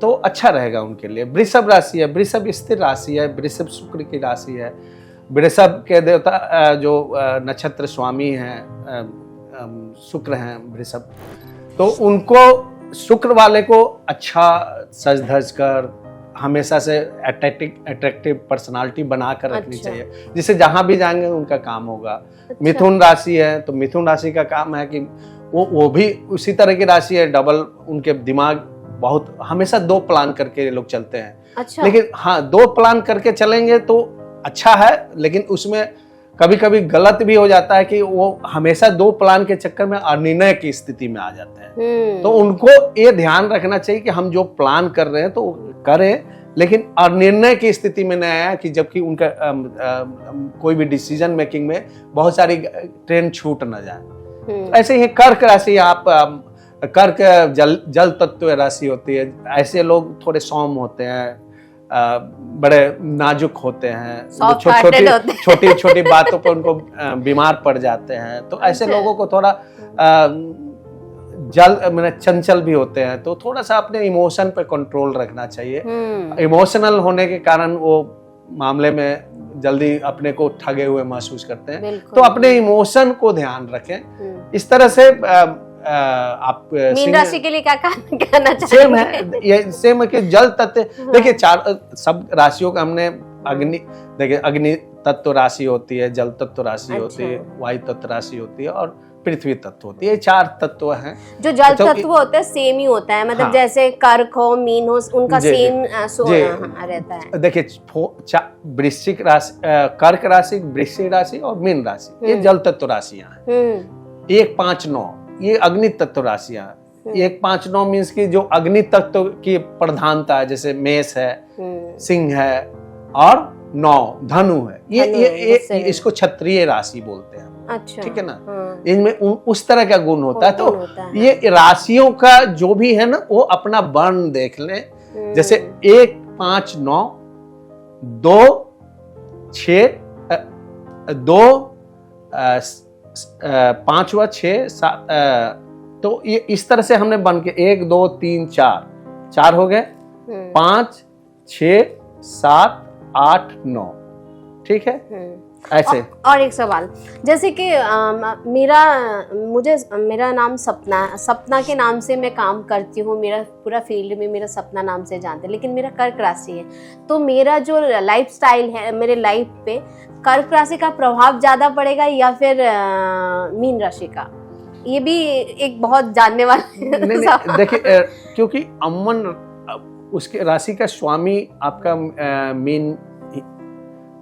तो अच्छा रहेगा उनके लिए। वृषभ राशि है, वृषभ स्थिर राशि है, वृषभ शुक्र की राशि है। वृषभ के देवता जो नक्षत्र स्वामी हैं शुक्र हैं वृषभ, तो उनको शुक्र वाले को अच्छा सज धज कर हमेशा से अट्रैक्टिव पर्सनालिटी बना कर रखनी चाहिए, जिससे जहां भी जाएंगे उनका काम होगा। अच्छा। मिथुन राशि है, तो मिथुन राशि का काम है कि वो भी उसी तरह की राशि है, डबल उनके दिमाग बहुत हमेशा 2 प्लान करके लोग चलते हैं। अच्छा। लेकिन हाँ, 2 प्लान करके चलेंगे तो अच्छा है, लेकिन उसमें कभी कभी गलत भी हो जाता है कि वो हमेशा 2 प्लान के चक्कर में अनिर्णय की स्थिति में आ जाते हैं। तो उनको ये ध्यान रखना चाहिए कि हम जो प्लान कर रहे हैं तो करें, लेकिन अनिर्णय की स्थिति में न आया कि जबकि उनका कोई भी डिसीजन मेकिंग में बहुत सारी ट्रेन छूट न जाए। ऐसे ही कर्क राशि, आप कर्क जल तत्व राशि होती है। ऐसे लोग थोड़े सौम्य होते हैं, बड़े नाजुक होते हैं, छोटी छोटी बातों पर उनको बीमार पड़ जाते हैं। तो ऐसे लोगों को थोड़ा चंचल भी होते हैं, तो थोड़ा सा अपने इमोशन पे कंट्रोल रखना चाहिए। इमोशनल होने के कारण वो मामले में जल्दी अपने को ठगे हुए महसूस करते हैं। तो अपने इमोशन को ध्यान रखें। इस तरह से आप मीन राशि के लिए क्या कहना चाहेंगे? सेम है, ये सेम है कि जल तत्व। देखिए, सब राशियों का हमने अग्नि तत्व राशि होती है, जल तत्व राशि होती है, वायु तत्व राशि होती है और पृथ्वी तत्व होती है। 4 तत्व हैं। जो जल तत्व होता है सेम ही होता है, मतलब हाँ। जैसे कर्क हो, मीन हो, उनका सेम रहता है। देखिए, वृश्चिक राशि, कर्क राशि, वृश्चिक राशि और मीन राशि, ये जल तत्व राशियां हैं। 1, 5, 9 ये अग्नि तत्व राशियां। 1, 5, 9 मीन्स की जो अग्नि तत्व की प्रधानता है, जैसे मेष है, सिंह है और 9 धनु है। ये इसको क्षत्रिय राशि बोलते हैं। अच्छा, ठीक है ना। इनमें उस तरह का गुण होता है। तो ये राशियों का जो भी है ना, वो अपना वर्ण देख लें। जैसे 1, 5, 9, 2, 6, 2, 5 व 6 7, तो ये इस तरह से हमने बन के 1 2 3 4 हो गए, 5 6 7 8 9, ठीक है ऐसे। और एक सवाल, जैसे कि मेरा नाम सपना के नाम से मैं काम करती हूँ, मेरा पूरा फील्ड में मेरा सपना नाम से जानते हैं, लेकिन मेरा कर्क राशि है, तो मेरा जो लाइफ स्टाइल है मेरे लाइफ पे कर्क राशि का प्रभाव ज्यादा पड़ेगा या फिर मीन राशि का? ये भी एक बहुत जानने वाला नहीं देखिए, क्योंकि अमन उसके राशि का स्वामी आपका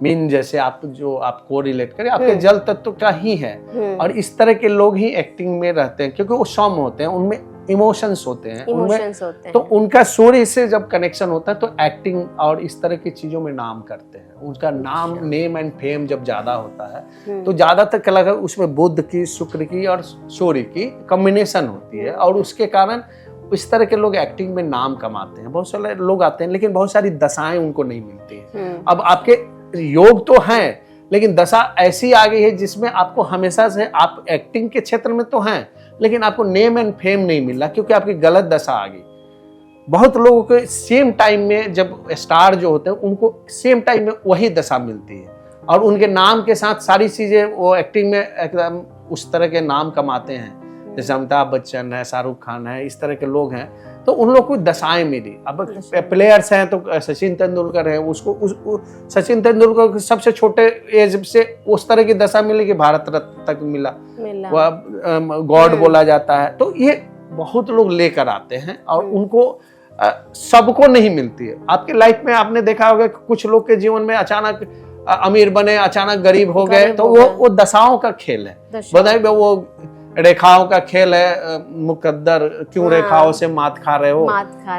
मीन जैसे आप जो आपको रिलेट करें आपके जल तत्व का ही है, और इस तरह के लोग ही एक्टिंग में रहते हैं क्योंकि वो सौम होते हैं, उनमें इमोशंस होते हैं, तो उनका सूर्य से जब कनेक्शन होता है तो एक्टिंग और इस तरह की चीजों में नाम करते हैं। उनका नाम नेम एंड फेम जब ज्यादा होता है तो ज्यादातर कलाकार उसमें बुध की, शुक्र की और सूर्य की कॉम्बिनेशन होती है, और उसके कारण इस तरह के लोग एक्टिंग में नाम कमाते हैं। बहुत सारे लोग आते हैं लेकिन बहुत सारी दशाएं उनको नहीं मिलती हैं। अब आपके योग तो हैं लेकिन दशा ऐसी आ गई है जिसमें आपको हमेशा से, आप एक्टिंग के क्षेत्र में तो हैं लेकिन आपको नेम एंड फेम नहीं मिल रहा क्योंकि आपकी गलत दशा आ गई। बहुत लोगों को सेम टाइम में जब स्टार जो होते हैं उनको सेम टाइम में वही दशा मिलती है और उनके नाम के साथ सारी चीजें वो एक्टिंग में एकदम उस तरह के नाम कमाते हैं, जैसे अमिताभ बच्चन है, शाहरुख खान है, इस तरह के लोग हैं, तो उन लोग को दशाएं मिली। अब प्लेयर्स हैं तो सचिन तेंदुलकर है, उसको सचिन तेंदुलकर को सबसे छोटे एज से उस तरह की दशा मिली कि भारत रत्न तक मिला, वह गॉड बोला जाता है। तो ये बहुत लोग लेकर आते हैं और उनको सबको नहीं मिलती है। आपके लाइफ में आपने देखा होगा कि कुछ लोग के जीवन में अचानक अमीर बने, अचानक गरीब हो गए, तो वो दशाओं का खेल है, बताइए वो रेखाओं का खेल है। मुकद्दर क्यों रेखाओं से मात खा रहे हो,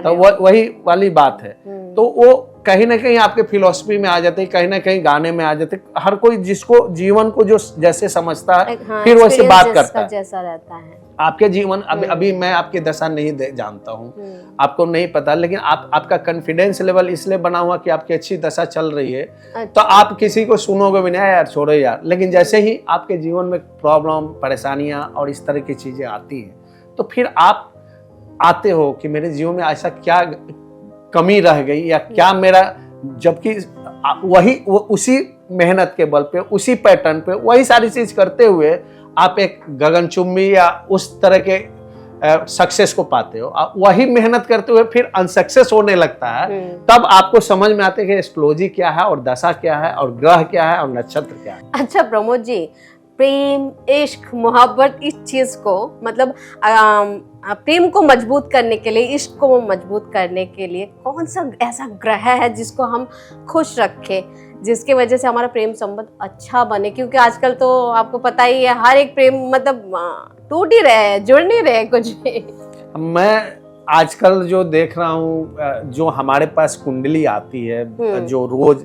तो वही वाली बात है। तो वो कहीं ना कहीं आपके फिलॉसफी में आ जाते हैं, कहीं ना कहीं गाने में आ जाते हैं। हर कोई जिसको जीवन को जो जैसे समझता है फिर वैसे बात करता है, जैसा रहता है। आपके जीवन अभी मैं आपकी दशा नहीं जानता हूँ, आपको नहीं पता, लेकिन आपका कॉन्फिडेंस लेवल इसलिए बना हुआ कि आपकी अच्छी दशा चल रही है। अच्छा। तो आप किसी को सुनोगे भी नहीं, यार छोड़ो यार, लेकिन जैसे ही आपके जीवन में प्रॉब्लम, परेशानियां और इस तरह की चीजें आती हैं तो फिर आप आते हो कि मेरे जीवन में ऐसा क्या कमी रह गई या क्या मेरा, जबकि उसी मेहनत के बल पे, उसी पैटर्न पे, वही सारी चीज करते हुए आप एक गगनचुंबी या उस तरह के सक्सेस को पाते हो। आप वही मेहनत करते हुए फिर अनसक्सेस होने लगता है, तब आपको समझ में आते हैं कि एस्ट्रोलॉजी क्या है और दशा क्या है और ग्रह क्या है और नक्षत्र क्या है। अच्छा प्रमोद जी, प्रेम, इश्क, मोहब्बत, इस चीज को मतलब प्रेम को मजबूत करने के लिए, इश्क को मजबूत करने के लिए कौन सा ऐसा ग्रह है जिसको हम खुश रखें, जिसके वजह से हमारा प्रेम संबंध अच्छा बने? क्योंकि आजकल तो आपको पता ही है हर एक प्रेम मतलब टूट ही रहे हैं, जुड़ नहीं रहे कुछ भी। मैं आजकल जो देख रहा हूँ, जो हमारे पास कुंडली आती है, जो रोज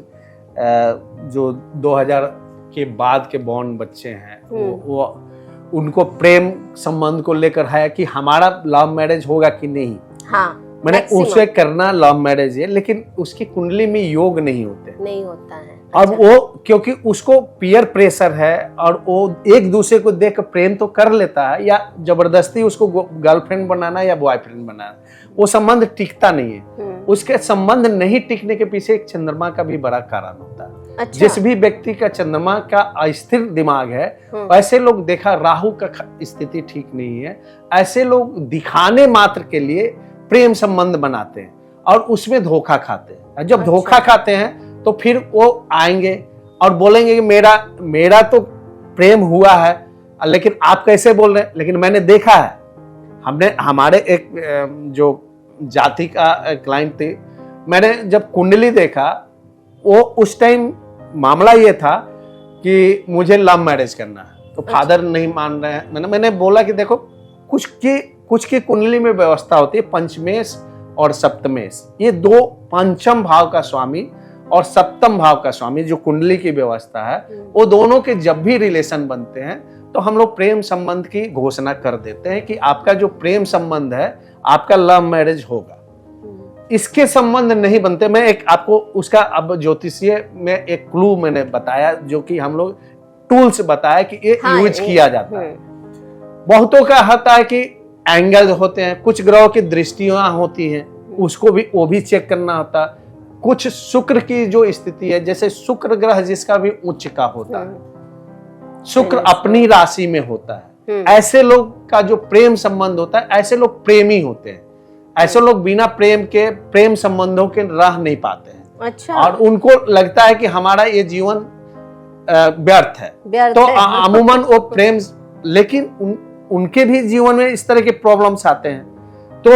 जो 2000 के बाद के बॉर्न बच्चे हैं वो उनको प्रेम संबंध को लेकर है कि हमारा लव मैरिज होगा कि नहीं। हाँ, मैंने उसे करना लव मैरिज है, लेकिन उसकी कुंडली में योग नहीं होता है। अब वो क्योंकि उसको पीयर प्रेशर है और वो एक दूसरे को देख प्रेम तो कर लेता है, या जबरदस्ती उसको गर्लफ्रेंड बनाना या बॉयफ्रेंड बनाना, वो संबंध टिकता नहीं है। उसके संबंध नहीं टिकने के पीछे एक चंद्रमा का भी बड़ा कारण होता है। अच्छा। जिस भी व्यक्ति का चंद्रमा का अस्थिर दिमाग है, ऐसे लोग देखा, राहु का स्थिति ठीक नहीं है, ऐसे लोग दिखाने मात्र के लिए प्रेम संबंध बनाते हैं और उसमें धोखा खाते हैं। जब धोखा खाते हैं तो फिर वो आएंगे और बोलेंगे कि मेरा तो प्रेम हुआ है, लेकिन आप कैसे बोल रहे हैं? लेकिन मैंने देखा है, हमारे एक जो जाति का क्लाइंट थी, मैंने जब कुंडली देखा, वो उस टाइम मामला ये था कि मुझे लव मैरिज करना है, तो फादर नहीं मान रहे हैं। मैंने बोला कि देखो, कुछ की कुंडली में व्यवस्था होती है पंचमेश और सप्तमेश, ये दो, पंचम भाव का स्वामी और सप्तम भाव का स्वामी जो कुंडली की व्यवस्था है, वो दोनों के जब भी रिलेशन बनते हैं तो हम लोग प्रेम संबंध की घोषणा कर देते हैं कि आपका जो प्रेम संबंध है, आपका लव मैरिज होगा। इसके संबंध नहीं बनते। मैं एक आपको उसका अब ज्योतिषीय में एक क्लू मैंने बताया, जो कि हम लोग टूल्स बताया कि ये हाँ, यूज किया जाता है। हम्म। बहुतों का होता है कि एंगल होते हैं, कुछ ग्रहों की दृष्टियां होती हैं, उसको भी वो भी चेक करना होता है। कुछ शुक्र की जो स्थिति है, जैसे शुक्र ग्रह जिसका भी उच्च का होता है, शुक्र अपनी राशि में होता है, ऐसे लोग का जो प्रेम संबंध होता है, ऐसे लोग प्रेमी होते हैं। ऐसे लोग बिना प्रेम के, प्रेम संबंधों के रह नहीं पाते हैं। अच्छा। और उनको लगता है कि हमारा ये जीवन व्यर्थ है, तो अमूमन वो प्रेम, लेकिन उनके भी जीवन में इस तरह के प्रॉब्लम्स आते हैं। तो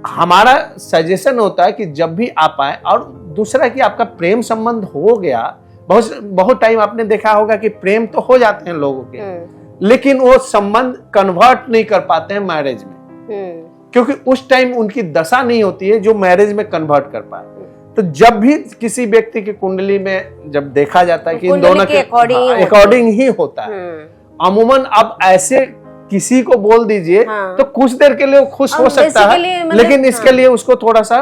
हमारा सजेशन होता है कि जब भी आप आए, और दूसरा कि आपका प्रेम संबंध हो गया, बहुत टाइम आपने देखा होगा कि प्रेम तो हो जाते हैं लोगों के, लेकिन वो संबंध कन्वर्ट नहीं कर पाते हैं मैरिज में, क्योंकि उस टाइम उनकी दशा नहीं होती है जो मैरिज में कन्वर्ट कर पाए। तो जब भी किसी व्यक्ति की कुंडली में जब देखा जाता है कि इन दोनों के अकॉर्डिंग ही होता है, अमूमन अब ऐसे किसी को बोल दीजिए तो कुछ देर के लिए खुश हो सकता है, लेकिन इसके लिए उसको थोड़ा सा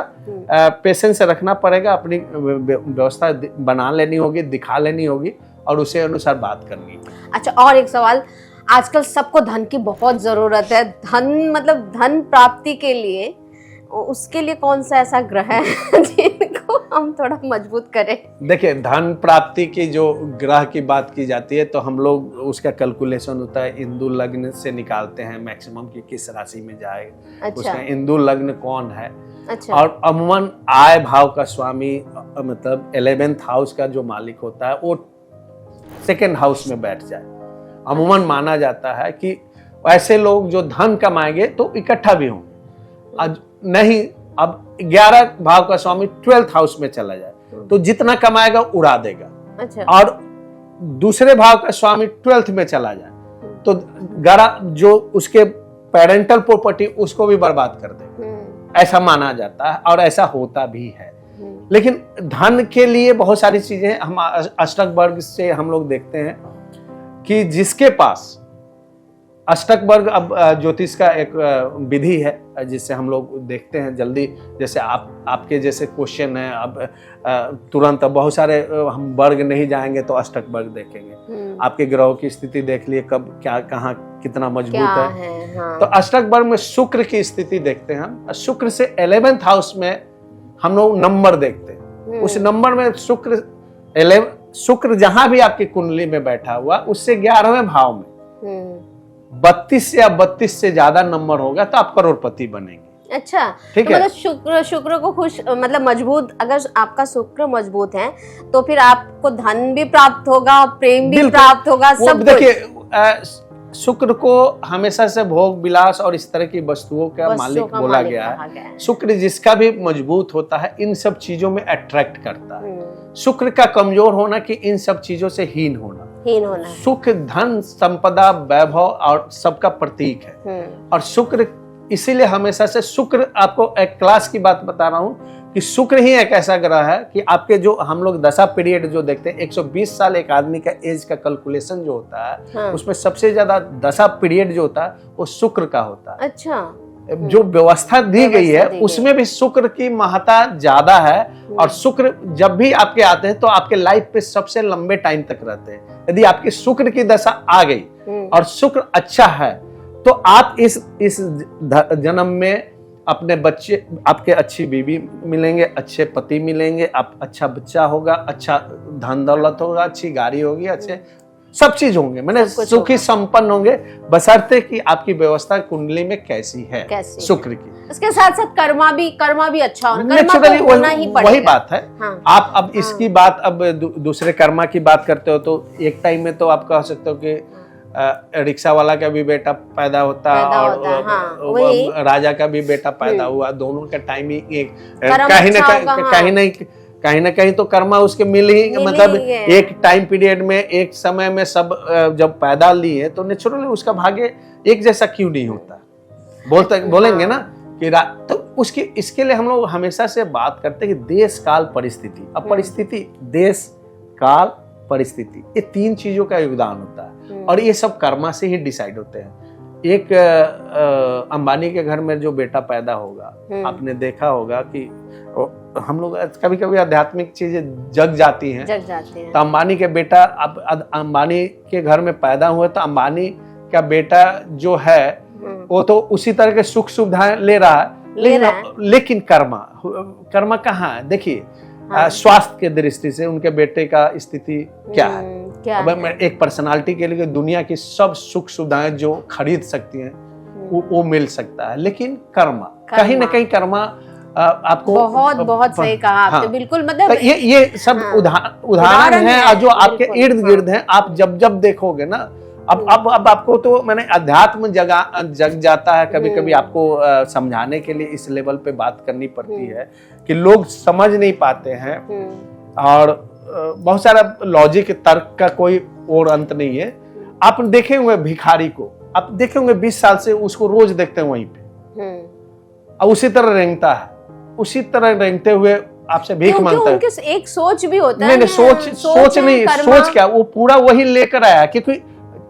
पेशेंस रखना पड़ेगा, अपनी व्यवस्था बना लेनी होगी, दिखा लेनी होगी और उसे अनुसार बात करनी है। अच्छा, और एक सवाल, आजकल सबको धन की बहुत जरूरत है, धन मतलब धन प्राप्ति के लिए, उसके लिए कौन सा ऐसा ग्रह है जिनको हम थोड़ा मजबूत करें? देखिए, धन प्राप्ति की जो ग्रह की बात की जाती है तो हम लोग उसका कैलकुलेशन होता है, हिंदू लग्न से निकालते हैं मैक्सिमम कि किस राशि में जाएगा। अच्छा। उसका हिंदू लग्न कौन है। अच्छा। और अमूमन आय भाव का स्वामी, मतलब 11th हाउस का जो मालिक होता है वो 2nd हाउस में बैठ जाए। अमूमन माना जाता है कि ऐसे लोग जो धन कमाएंगे तो इकट्ठा भी होंगे, नहीं अब 11 भाव का स्वामी 12th हाउस में चला जाए तो जितना कमाएगा उड़ा देगा। अच्छा। और दूसरे भाव का स्वामी 12th में चला जाए तो जो उसके पेरेंटल प्रॉपर्टी उसको भी बर्बाद कर देगा, ऐसा माना जाता है और ऐसा होता भी है। लेकिन धन के लिए बहुत सारी चीजें हम अष्टक वर्ग से हम लोग देखते हैं कि जिसके पास अष्टक वर्ग, अब ज्योतिष का एक विधि है जिससे हम लोग देखते हैं जल्दी, जैसे आपके जैसे क्वेश्चन है, अब तुरंत बहुत सारे हम वर्ग नहीं जाएंगे तो अष्टक वर्ग देखेंगे। आपके ग्रहों की स्थिति देख लिए, कब क्या कहाँ कितना मजबूत है। हाँ। तो अष्टक वर्ग में शुक्र की स्थिति देखते हैं हम। शुक्र से 11th हाउस में हम लोग नंबर देखते हैं, उस नंबर में शुक्र जहां भी आपकी कुंडली में बैठा हुआ उससे 11वें भाव में 32 या 32 से ज्यादा नंबर होगा तो आप करोड़पति बनेंगे। अच्छा, ठीक है। मतलब शुक्र को खुश, मतलब मजबूत, अगर आपका शुक्र मजबूत है तो फिर आपको धन भी प्राप्त होगा, प्रेम भी प्राप्त होगा, सब। देखिए, शुक्र को हमेशा से भोग विलास और इस तरह की वस्तुओं का मालिक बोला गया है। शुक्र जिसका भी मजबूत होता है इन सब चीजों में अट्रैक्ट करता है। शुक्र का कमजोर होना कि इन सब चीजों से हीन होना। सुख, धन, संपदा, वैभव और सबका प्रतीक है। और शुक्र इसीलिए हमेशा से, शुक्र आपको एक क्लास की बात बता रहा हूँ कि शुक्र ही एक ऐसा ग्रह है कि आपके जो हम लोग दशा पीरियड जो देखते हैं, 120 साल एक आदमी का एज का कैलकुलेशन जो होता है, हाँ। उसमें सबसे ज्यादा दशा पीरियड जो होता है वो शुक्र का होता है। अच्छा। जो व्यवस्था दी गई है उसमें भी शुक्र की महत्ता ज्यादा है। और शुक्र जब भी आपके आते हैं तो आपके लाइफ पे सबसे लंबे टाइम तक रहते हैं। यदि आपकी शुक्र की दशा आ गई और शुक्र अच्छा है तो आप इस जन्म में अपने बच्चे, आपके अच्छी बीवी मिलेंगे, अच्छे पति मिलेंगे, आप अच्छा बच्चा होगा, अच्छा धन दौलत होगा, अच्छी गाड़ी होगी, अच्छे सब चीज होंगे, मैंने सुखी संपन्न होंगे, बशर्ते कि आपकी व्यवस्था कुंडली में कैसी है शुक्र की। इसके साथ साथ कर्मा भी अच्छा होना, वही बात है। हाँ। आप अब इसकी बात, अब दूसरे कर्मा की बात करते हो तो एक टाइम में तो आप कह सकते हो कि रिक्शा वाला का भी बेटा पैदा होता और हाँ, राजा का भी बेटा पैदा हुआ, दोनों का टाइमिंग एक कहीं ना कहीं तो कर्मा उसके मिल ही मतलब एक टाइम पीरियड में, एक समय में सब जब पैदा लिए तो नेचुरली उसका भाग्य एक जैसा क्यों नहीं होता, बोलेंगे ना कि तो उसकी, इसके लिए हम लोग हमेशा से बात करते हैं कि देश काल परिस्थिति। अब परिस्थिति, देश काल परिस्थिति, ये 3 चीजों का योगदान होता है और ये सब कर्मा से ही डिसाइड होते हैं। एक अंबानी के घर में जो बेटा पैदा होगा, आपने देखा होगा कि हम लोग कभी कभी आध्यात्मिक चीजें जग जाती हैं। तो अंबानी के बेटा, अब अंबानी के घर में पैदा हुए तो अंबानी का बेटा जो है वो तो उसी तरह के सुख सुविधाएं ले रहा है, लेकिन कर्मा कहाँ है? देखिए, स्वास्थ्य के दृष्टि से उनके बेटे का स्थिति क्या है? अब मैं एक पर्सनालिटी के लिए दुनिया की सब सुख सुविधाएं जो खरीद सकती हैं वो मिल सकता है, लेकिन कर्मा कहीं ना कहीं कर्मा आपको बहुत सही कहा आपने। बिल्कुल, मतलब ये सब उदाहरण है जो आपके इर्द गिर्द हैं। आप जब देखोगे ना, अब आपको तो मैंने अध्यात्म जग जाता है। कभी कभी आपको समझाने के लिए इस लेवल पे बात करनी पड़ती है कि लोग समझ नहीं पाते हैं, और बहुत सारा लॉजिक तर्क का कोई और अंत नहीं है। आप देखे हुए भिखारी को, आप देखे होंगे 20 साल से उसको रोज देखते हैं वहीं पे, अब उसी तरह रेंगता है, उसी तरह रेंगते हुए आपसे भीख मांगता है। एक सोच भी होता है। नहीं, सोच क्या, वो पूरा वही लेकर आया, क्योंकि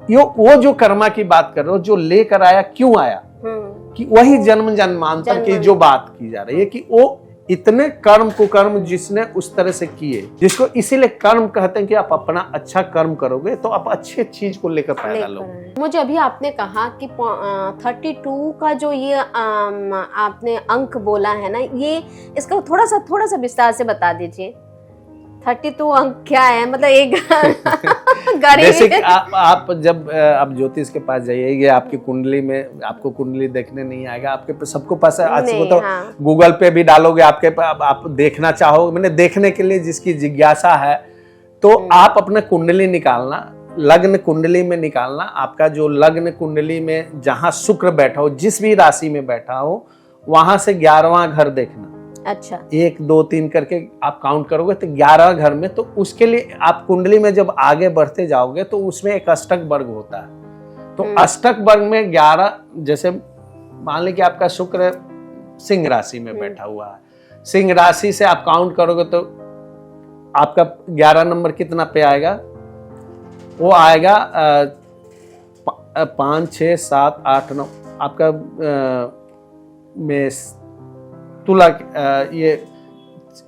वो जो कर्मा की बात कर रहे हो, जो लेकर आया, क्यों आया, कि वही जन्म जन्मांतर की जो बात की जा रही है, कि वो इतने कर्म कुकर्म जिसने उस तरह से किए, जिसको इसीलिए कर्म कहते हैं कि आप अपना अच्छा कर्म करोगे तो आप अच्छी चीज को लेकर पैदा लोगे। मुझे अभी आपने कहा कि 32 का जो ये आपने अंक बोला है ना, ये इसका थोड़ा सा विस्तार से बता दीजिए। 32 अंक क्या है, मतलब एक जैसे आप जब आप ज्योतिष के पास जाइए, ये आपकी कुंडली में आपको कुंडली देखने नहीं आएगा, आपके सबको पास है। आज तो गूगल पे भी डालोगे, आपके आप देखना चाहोगे, मैंने देखने के लिए जिसकी जिज्ञासा है, तो आप अपना कुंडली निकालना, लग्न कुंडली में निकालना, आपका जो लग्न कुंडली में जहां शुक्र बैठा हो, जिस भी राशि में बैठा हो, वहां से 11वां घर देखना। अच्छा, 1 2 3 करके आप काउंट करोगे तो 11 घर में, तो उसके लिए आप कुंडली में जब आगे बढ़ते जाओगे तो उसमें एक अष्टक वर्ग होता है। तो अष्टक वर्ग में 11, जैसे मान लीजिए कि आपका शुक्र सिंह राशि में बैठा हुआ है, सिंह राशि से आप काउंट करोगे तो आपका 11 नंबर कितना पे आएगा? वो आएगा 5 6 7 8 9, आपका में तुला, ये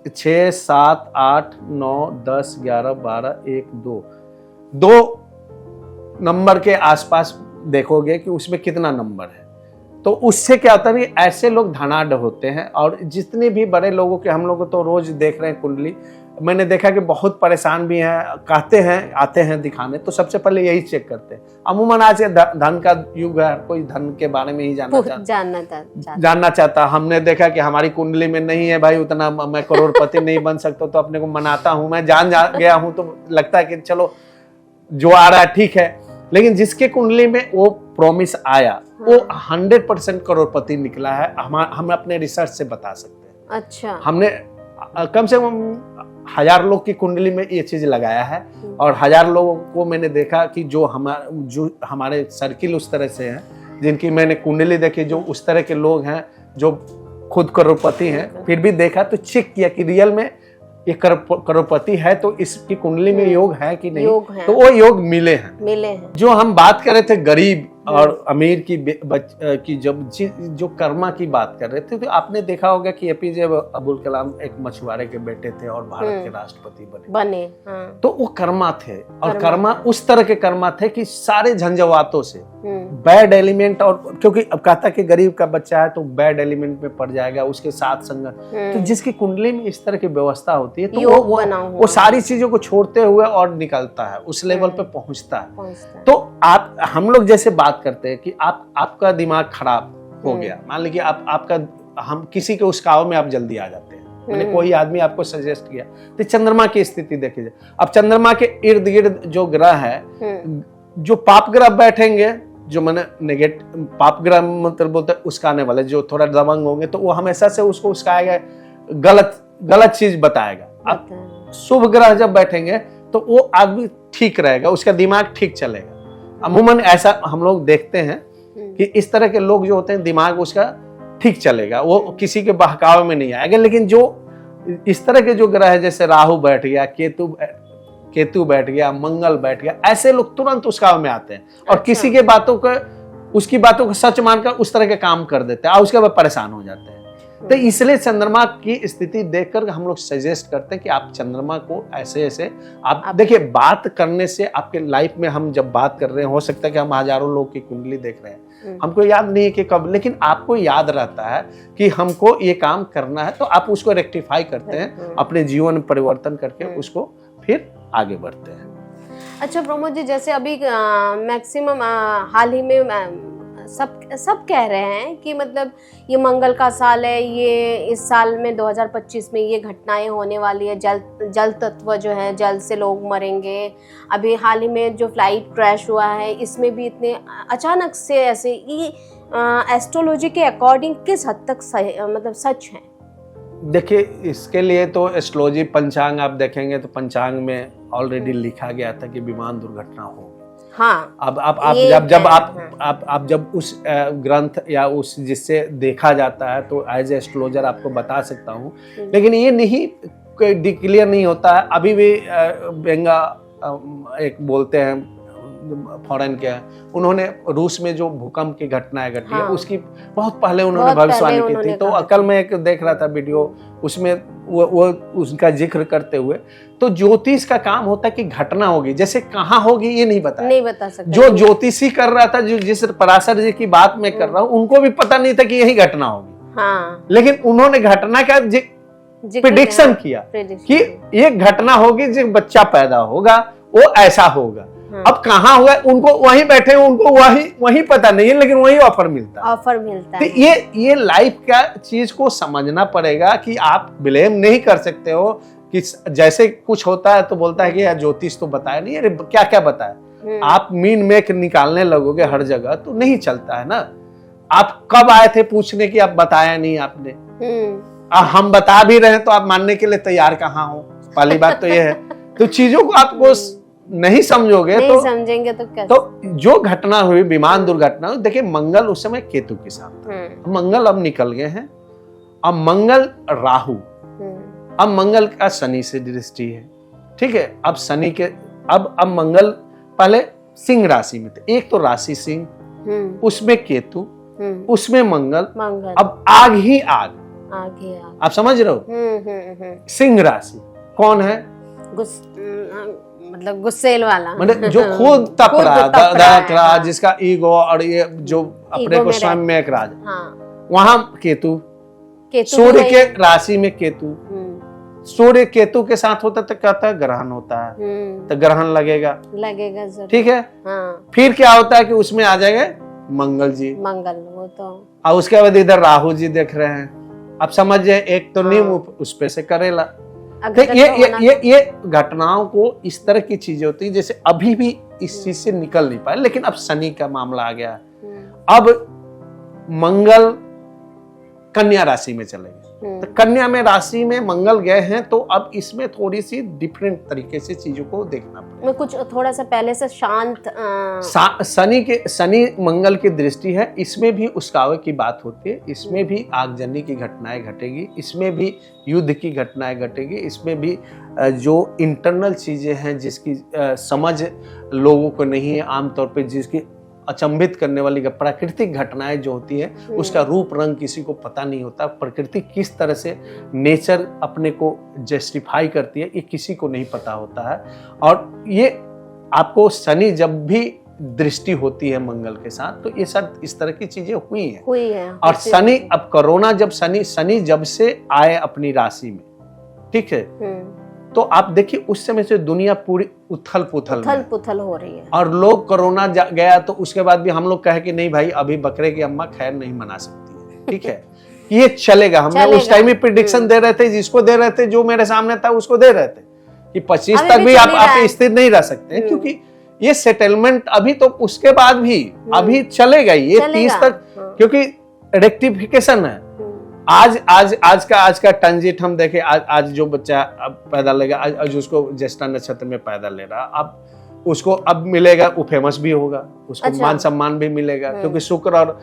6 7 8 9 10 11 12 1 2 नंबर के आसपास देखोगे कि उसमें कितना नंबर है। तो उससे क्या होता है, ऐसे लोग धनाढ़ होते हैं। और जितने भी बड़े लोगों के, हम लोग तो रोज देख रहे हैं कुंडली, मैंने देखा कि बहुत परेशान भी हैं, कहते हैं, आते हैं दिखाने, तो सबसे पहले यही चेक करते हैं। अमूमन आज धन का युग है, कोई धन के बारे में ही जानना चाहता। हमने देखा कि हमारी कुंडली में नहीं है भाई उतना, मैं करोड़पति नहीं बन सकता, तो अपने को मनाता हूं, मैं जान गया हूं, तो लगता है कि चलो जो आ रहा है ठीक है। लेकिन जिसके कुंडली में वो प्रॉमिस आया, वो 100% करोड़पति निकला है। हम अपने रिसर्च से बता सकते हैं। अच्छा, हमने कम से कम 1000 लोग की कुंडली में ये चीज लगाया है, और 1000 लोगों को मैंने देखा कि जो हमारे सर्किल उस तरह से हैं, जिनकी मैंने कुंडली देखी, जो उस तरह के लोग हैं जो खुद करोड़पति हैं, फिर भी देखा तो चेक किया कि रियल में ये करोड़पति है, तो इसकी कुंडली में योग है कि नहीं, तो वो योग मिले हैं। जो हम बात कर रहे थे गरीब और अमीर की जो कर्मा की बात कर रहे थे, तो आपने देखा होगा कि एपीजे अब्दुल कलाम एक मछुआरे के बेटे थे और भारत के राष्ट्रपति बने। हाँ। तो वो कर्मा थे, और कर्मा उस तरह के कर्मा थे कि सारे झंझावातों से, बैड एलिमेंट, और क्योंकि अब कहता कि गरीब का बच्चा है तो बैड एलिमेंट में पड़ जाएगा, उसके साथ संगत, तो जिसकी कुंडली में इस तरह की व्यवस्था होती है, तो वो सारी चीजों को छोड़ते हुए और निकलता है, उस लेवल पे पहुंचता है। तो हम लोग जैसे बात करते हैं कि आपका दिमाग खराब हो गया, मान लीजिए हम किसी के उस काव में आप जल्दी आ जाते हैं, मैंने कोई आदमी आपको सजेस्ट किया, तो चंद्रमा की स्थिति देखी जाए। अब चंद्रमा के इर्द गिर्द जो ग्रह है, जो पाप ग्रह बैठेंगे, जो मैंने नेगेटिव पाप ग्रह मतलब बोलते हैं उसका आने वाले, जो थोड़ा दबंग होंगे, तो वो हमेशा से उसको उसकाएगा, गलत चीज बताएगा। अब शुभ ग्रह जब बैठेंगे तो वो आदमी ठीक रहेगा, उसका दिमाग ठीक चलेगा। अमूमन ऐसा हम लोग देखते हैं कि इस तरह के लोग जो होते हैं, दिमाग उसका ठीक चलेगा, वो किसी के बहकावे में नहीं आएगा। लेकिन जो इस तरह के जो ग्रह है, जैसे राहु बैठ गया, केतु बैठ गया, मंगल बैठ गया, ऐसे लोग तुरंत उस काम में आते हैं और किसी के उसकी बातों को सच मानकर उस तरह के काम कर देते हैं और उसके बाद परेशान हो जाते हैं। तो इसलिए चंद्रमा की स्थिति देखकर हम लोग सजेस्ट करते हैं कि आप चंद्रमा को ऐसे ऐसे आप देखिए, बात करने से आपके लाइफ में हम जब बात कर रहे हैं, हो सकता है कि हम हजारों लोग की कुंडली देख रहे हैं, हमको याद नहीं है कि कब, लेकिन आपको याद रहता है कि हमको ये काम करना है, तो आप उसको रेक्टिफाई करते हैं, अपने जीवन में परिवर्तन करके उसको फिर आगे बढ़ते हैं। अच्छा प्रमोद जी, जैसे अभी मैक्सिमम हाल ही में सब कह रहे हैं कि मतलब ये मंगल का साल है, ये इस साल में 2025 में ये घटनाएं होने वाली है, जल तत्व जो है, जल से लोग मरेंगे। अभी हाल ही में जो फ्लाइट क्रैश हुआ है, इसमें भी इतने अचानक से ऐसे ये एस्ट्रोलॉजी के अकॉर्डिंग किस हद तक मतलब सच है? देखिए, इसके लिए तो एस्ट्रोलॉजी, पंचांग आप देखेंगे तो पंचांग में ऑलरेडी लिखा गया था कि विमान दुर्घटना हो। हाँ, अब आप जब उस ग्रंथ या उस जिससे देखा जाता है तो एज एस्ट्रोलॉजर आपको बता सकता हूँ, लेकिन ये नहीं डिक्लेयर नहीं होता है। अभी भी बेंगा एक बोलते हैं फॉरेन के, उन्होंने रूस में जो भूकंप की घटनाएं घटी है, उसकी बहुत पहले उन्होंने भविष्यवाणी की थी। तो कल मैं एक देख रहा था वीडियो, उसमें वो उसका जिक्र करते हुए, तो ज्योतिष का काम होता है कि घटना होगी, जैसे कहाँ होगी ये नहीं बता सकते। जो ज्योतिषी कर रहा था, जो जिस पराशर जी की बात मैं कर रहा हूँ, उनको भी पता नहीं था कि यही घटना होगी, लेकिन उन्होंने घटना का प्रेडिक्शन किया कि ये घटना होगी, जो बच्चा पैदा होगा वो ऐसा होगा। अब कहाँ हुआ, उनको वहीं बैठे, उनको वही पता नहीं है, लेकिन वही ऑफर मिलता है। तो ये लाइफ का चीज को समझना पड़ेगा कि आप ब्लेम नहीं कर सकते हो कि जैसे कुछ होता है तो बोलता है कि यार ज्योतिष तो बताया नहीं, अरे क्या क्या बताया। आप मीन मेक निकालने लगोगे हर जगह तो नहीं चलता है ना। आप कब आए थे पूछने की, आप बताया नहीं आपने, हम बता भी रहे हैं तो आप मानने के लिए तैयार कहाँ हो। पहली बात तो ये है। तो चीजों को आपको नहीं समझोगे, नहीं समझेंगे तो कैसे? तो जो घटना हुई, विमान दुर्घटना, देखिए मंगल उस समय केतु के साथ था। मंगल अब निकल गए हैं, अब मंगल राहु, अब मंगल का शनि से दृष्टि है, ठीक है। अब शनि के अब मंगल पहले सिंह राशि में थे, एक तो राशि सिंह, उसमें केतु, उसमें मंगल, अब आग ही आग, आप समझ रहे हो। सिंह राशि कौन है? मतलब गुस्सेल वाला, मतलब जो खुद तप रहा, जिसका ईगो और ये जो अपने को स्वयं में एक राज, वहां केतु, सूर्य के राशि में केतु, सूर्य केतु के साथ होता तो कहता है ग्रहण होता है, तो ग्रहण लगेगा ठीक है। फिर क्या होता है कि उसमें आ जाएगा मंगल जी, वो तो, और उसके बाद इधर राहु जी देख रहे हैं। अब समझिए, एक तो नींव उस पे से करेला। ये घटनाओं को इस तरह की चीजें होती है, जैसे अभी भी इस चीज से निकल नहीं पाए, लेकिन अब शनि का मामला आ गया। अब मंगल कन्या राशि में चले गए, तो कन्या में राशि में मंगल गए हैं, तो अब इसमें थोड़ी सी डिफरेंट तरीके से चीजों को देखना पड़ेगा। कुछ थोड़ा सा पहले से शांत शनि मंगल की दृष्टि है, इसमें भी उस्कावे की बात होती है, इसमें भी आगजनी की घटनाएं घटेगी, इसमें भी युद्ध की घटनाएं घटेगी, इसमें भी जो इंटरनल चीजें हैं जिसकी समझ लोगों को नहीं है, आमतौर पे जिसकी अचंभित करने वाली प्राकृतिक घटनाएं जो होती है, उसका रूप रंग किसी को पता नहीं होता। प्रकृति किस तरह से नेचर अपने को जस्टिफाई करती है, ये किसी को नहीं पता होता है। और ये आपको शनि जब भी दृष्टि होती है मंगल के साथ, तो ये सब इस तरह की चीजें हुई हैं। और शनि, अब कोरोना जब शनि जब से आए अपनी राशि में, ठीक है, तो आप देखिए उस समय से दुनिया पूरी उथल पुथल हो रही है। और लोग कोरोना गया तो उसके बाद भी हम लोग कहे कि नहीं भाई, अभी बकरे की अम्मा खैर नहीं मना सकती है, ठीक है, ये चलेगा। हमने उस टाइम में प्रेडिक्शन दे रहे थे, जिसको दे रहे थे, जो मेरे सामने था उसको दे रहे थे कि 25 तक भी आप स्थिर नहीं रह सकते, क्योंकि ये सेटलमेंट अभी तो उसके बाद भी अभी चलेगा ये 30 तक, क्योंकि रेक्टिफिकेशन है। आज का ट्रांजिट हम देखें, आज जो बच्चा अब पैदा लेगा, आज उसको ज्येष्ठा नक्षत्र में पैदा ले रहा, अब उसको अब मिलेगा, वो फेमस भी होगा, उसको मान सम्मान भी मिलेगा, क्योंकि शुक्र और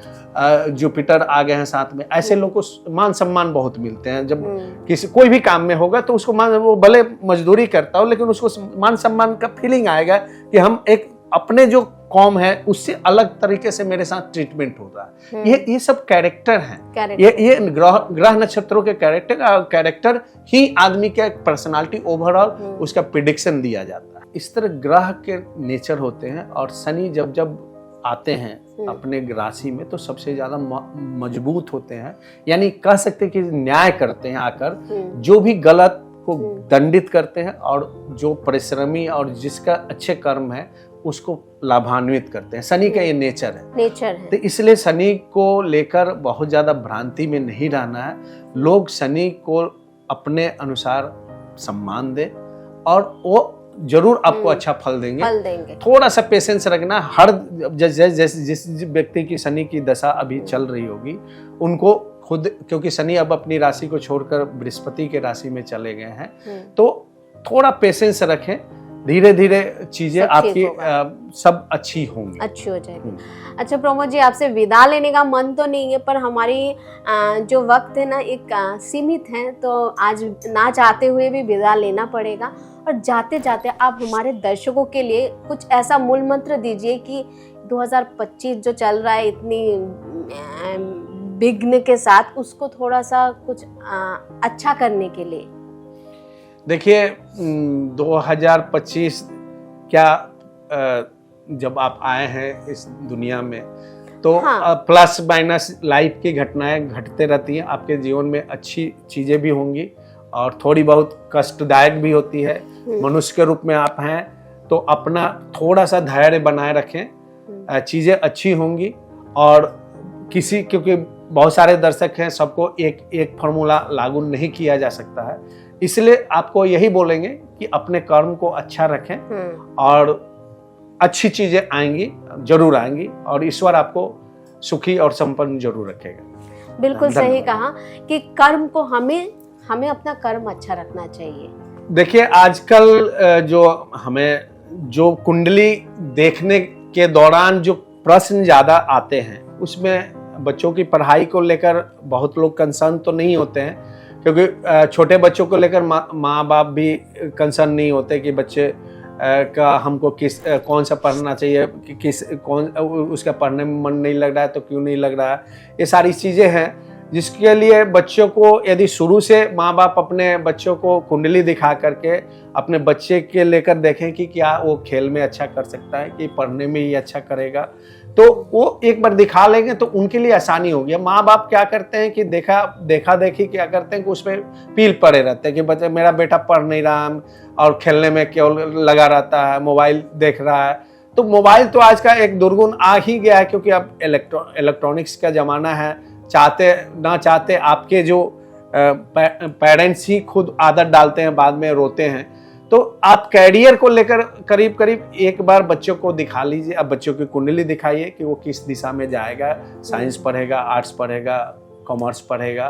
जुपिटर आ गए हैं साथ में। ऐसे लोगों को मान सम्मान बहुत मिलते हैं। जब किसी कोई भी काम में होगा तो उसको वो भले मजदूरी करता हो, लेकिन उसको मान सम्मान का फीलिंग आएगा कि हम एक अपने जो कॉम है उससे अलग तरीके से मेरे साथ ट्रीटमेंट हो रहा है। ये सब कैरेक्टर हैं। ये ग्रह नक्षत्रों के कैरेक्टर ही आदमी के पर्सनालिटी ओवरऑल उसका प्रिडिक्शन दिया जाता है। इस तरह ग्रह के नेचर होते हैं और शनि जब जब आते हैं अपने राशि में तो सबसे ज्यादा मजबूत होते हैं, यानी कह सकते हैं कि न्याय करते हैं आकर, जो भी गलत को दंडित करते हैं और जो परिश्रमी और जिसका अच्छे कर्म है उसको लाभान्वित करते हैं। शनि का ये नेचर है। तो इसलिए शनि को लेकर बहुत ज्यादा भ्रांति में नहीं रहना है। लोग शनि को अपने अनुसार सम्मान दे और वो जरूर आपको अच्छा फल देंगे। थोड़ा सा पेशेंस रखना। हर जिस व्यक्ति की शनि की दशा अभी चल रही होगी उनको खुद, क्योंकि शनि अब अपनी राशि को छोड़कर बृहस्पति के राशि में चले गए हैं, तो थोड़ा पेशेंस रखें, धीरे धीरे चीजें आपकी सब अच्छी होंगी, अच्छी हो जाएगी। अच्छा प्रमोद जी, आपसे विदा लेने का मन तो नहीं है, पर हमारी जो वक्त है ना एक सीमित है, तो आज ना चाहते हुए भी विदा लेना पड़ेगा। और जाते जाते आप हमारे दर्शकों के लिए कुछ ऐसा मूल मंत्र दीजिए कि 2025 जो चल रहा है इतनी विघ्न के साथ, उसको थोड़ा सा कुछ अच्छा करने के लिए। देखिए 2025 क्या, जब आप आए हैं इस दुनिया में तो प्लस माइनस लाइफ की घटनाएं घटते रहती हैं। आपके जीवन में अच्छी चीजें भी होंगी और थोड़ी बहुत कष्टदायक भी होती है। मनुष्य के रूप में आप हैं तो अपना थोड़ा सा धैर्य बनाए रखें, चीजें अच्छी होंगी। और क्योंकि बहुत सारे दर्शक हैं, सबको एक फॉर्मूला लागू नहीं किया जा सकता है, इसलिए आपको यही बोलेंगे कि अपने कर्म को अच्छा रखें और अच्छी चीजें आएंगी, जरूर आएंगी, और ईश्वर आपको सुखी और संपन्न जरूर रखेगा। बिल्कुल सही कहा कि कर्म को हमें अपना कर्म अच्छा रखना चाहिए। देखिए आजकल जो कुंडली देखने के दौरान जो प्रश्न ज्यादा आते हैं उसमें बच्चों की पढ़ाई को लेकर बहुत लोग कंसर्न तो नहीं होते हैं, क्योंकि छोटे बच्चों को लेकर माँ बाप भी कंसर्न नहीं होते कि बच्चे का हमको कौन सा पढ़ना चाहिए, उसका पढ़ने में मन नहीं लग रहा है तो क्यों नहीं लग रहा है। ये सारी चीज़ें हैं जिसके लिए बच्चों को, यदि शुरू से माँ बाप अपने बच्चों को कुंडली दिखा करके अपने बच्चे के लेकर देखें कि क्या वो खेल में अच्छा कर सकता है कि पढ़ने में ही अच्छा करेगा, तो वो एक बार दिखा लेंगे तो उनके लिए आसानी होगी। माँ बाप क्या करते हैं कि देखा देखी क्या करते हैं कि उसमें पील पड़े रहते हैं कि बच्चे मेरा बेटा पढ़ नहीं रहा और खेलने में केवल लगा रहता है, मोबाइल देख रहा है। तो मोबाइल तो आज का एक दुर्गुण आ ही गया है, क्योंकि अब इलेक्ट्रॉनिक्स का ज़माना है। चाहते ना चाहते आपके जो पेरेंट्स ही खुद आदत डालते हैं, बाद में रोते हैं। तो आप कैरियर को लेकर करीब करीब एक बार बच्चों को दिखा लीजिए। अब बच्चों की कुंडली दिखाइए कि वो किस दिशा में जाएगा, साइंस पढ़ेगा, आर्ट्स पढ़ेगा, कॉमर्स पढ़ेगा।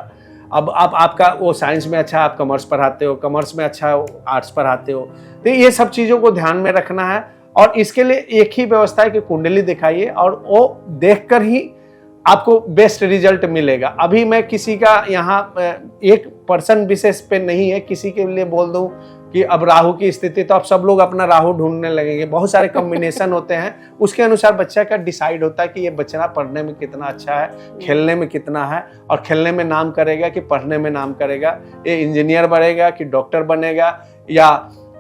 अब आपका वो साइंस में अच्छा, आप कॉमर्स पढ़ाते हो, कॉमर्स में अच्छा आर्ट्स पढ़ाते हो, तो ये सब चीज़ों को ध्यान में रखना है। और इसके लिए एक ही व्यवस्था है कि कुंडली दिखाइए और वो देखकर ही आपको बेस्ट रिजल्ट मिलेगा। अभी मैं किसी का यहाँ एक पर्सन विशेष पे नहीं है, किसी के लिए बोल दूं कि अब राहु की स्थिति, तो अब सब लोग अपना राहु ढूंढने लगेंगे। बहुत सारे कॉम्बिनेशन होते हैं, उसके अनुसार बच्चा का डिसाइड होता है कि ये बच्चा पढ़ने में कितना अच्छा है, खेलने में कितना है, और खेलने में नाम करेगा कि पढ़ने में नाम करेगा, ये इंजीनियर बनेगा कि डॉक्टर बनेगा या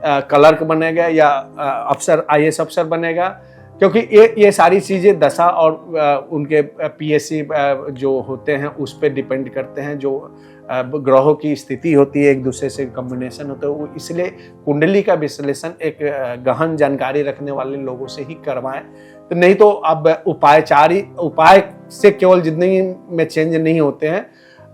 क्लर्क बनेगा या अफसर, IAS अफसर बनेगा। क्योंकि ये सारी चीज़ें दशा और उनके PSC जो होते हैं उस पर डिपेंड करते हैं। जो ग्रहों की स्थिति होती है, एक दूसरे से कॉम्बिनेशन होता है, वो इसलिए कुंडली का विश्लेषण एक गहन जानकारी रखने वाले लोगों से ही करवाएं। तो नहीं तो अब उपाय से केवल जिंदगी में चेंज नहीं होते हैं,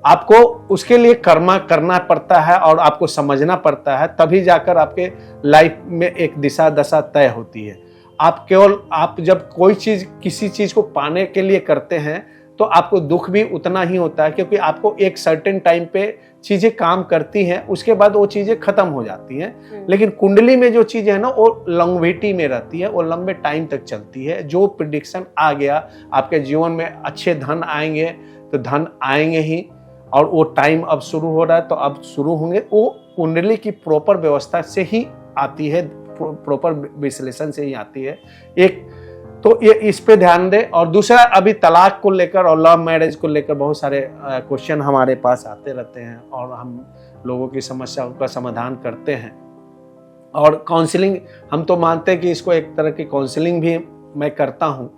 आपको उसके लिए कर्म करना पड़ता है और आपको समझना पड़ता है, तभी जाकर आपके लाइफ में एक दिशा दशा तय होती है। आप जब कोई चीज़ किसी चीज़ को पाने के लिए करते हैं तो आपको दुख भी उतना ही होता है, क्योंकि आपको एक सर्टेन टाइम पे चीज़ें काम करती हैं, उसके बाद वो चीज़ें खत्म हो जाती हैं। लेकिन कुंडली में जो चीज़ें है ना, वो लॉन्गेविटी में रहती है, वो लंबे टाइम तक चलती है। जो प्रिडिक्शन आ गया आपके जीवन में अच्छे धन आएंगे तो धन आएंगे ही, और वो टाइम अब शुरू हो रहा है तो अब शुरू होंगे। वो कुंडली की प्रॉपर व्यवस्था से ही आती है, प्रॉपर विश्लेषण से ही आती है। एक तो ये इस पे ध्यान दें। और दूसरा, अभी तलाक को लेकर और लव मैरिज को लेकर बहुत सारे क्वेश्चन हमारे पास आते रहते हैं और हम लोगों की समस्याओं का समाधान करते हैं। और काउंसलिंग, हम तो मानते हैं कि इसको एक तरह की काउंसलिंग भी मैं करता हूँ।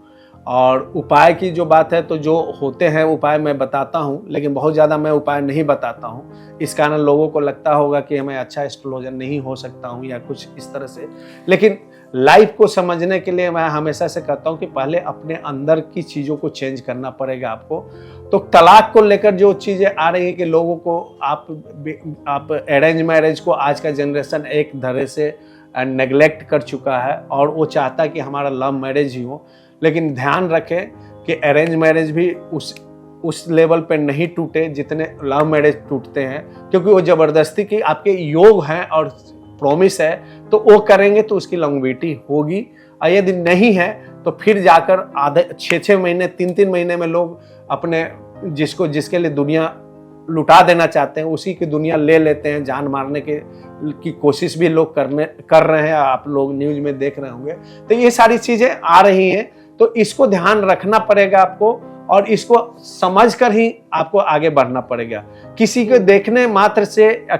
और उपाय की जो बात है, तो जो होते हैं उपाय मैं बताता हूँ, लेकिन बहुत ज़्यादा मैं उपाय नहीं बताता हूँ। इस कारण लोगों को लगता होगा कि मैं अच्छा एस्ट्रोलॉजर नहीं हो सकता हूँ या कुछ इस तरह से। लेकिन लाइफ को समझने के लिए मैं हमेशा से कहता हूँ कि पहले अपने अंदर की चीज़ों को चेंज करना पड़ेगा आपको। तो तलाक को लेकर जो चीज़ें आ रही हैं कि लोगों को आप अरेंज मैरिज को आज का जनरेशन एक तरह से नेगलेक्ट कर चुका है और वो चाहता है कि हमारा लव मैरिज ही हो। लेकिन ध्यान रखें कि अरेंज मैरिज भी उस लेवल पे नहीं टूटे जितने लव मैरिज टूटते हैं, क्योंकि वो ज़बरदस्ती की आपके योग हैं और प्रॉमिस है, तो वो करेंगे तो उसकी लॉन्गेविटी होगी। और यदि नहीं है तो फिर जाकर आधे 6-6 महीने 3-3 महीने में लोग अपने जिसके लिए दुनिया लुटा देना चाहते हैं उसी की दुनिया ले लेते हैं। जान मारने की कोशिश भी लोग कर रहे हैं, आप लोग न्यूज में देख रहे होंगे। तो ये सारी चीज़ें आ रही हैं, तो इसको ध्यान रखना पड़ेगा आपको और इसको समझ कर ही आपको आगे बढ़ना पड़ेगा। किसी को देखने मात्र से या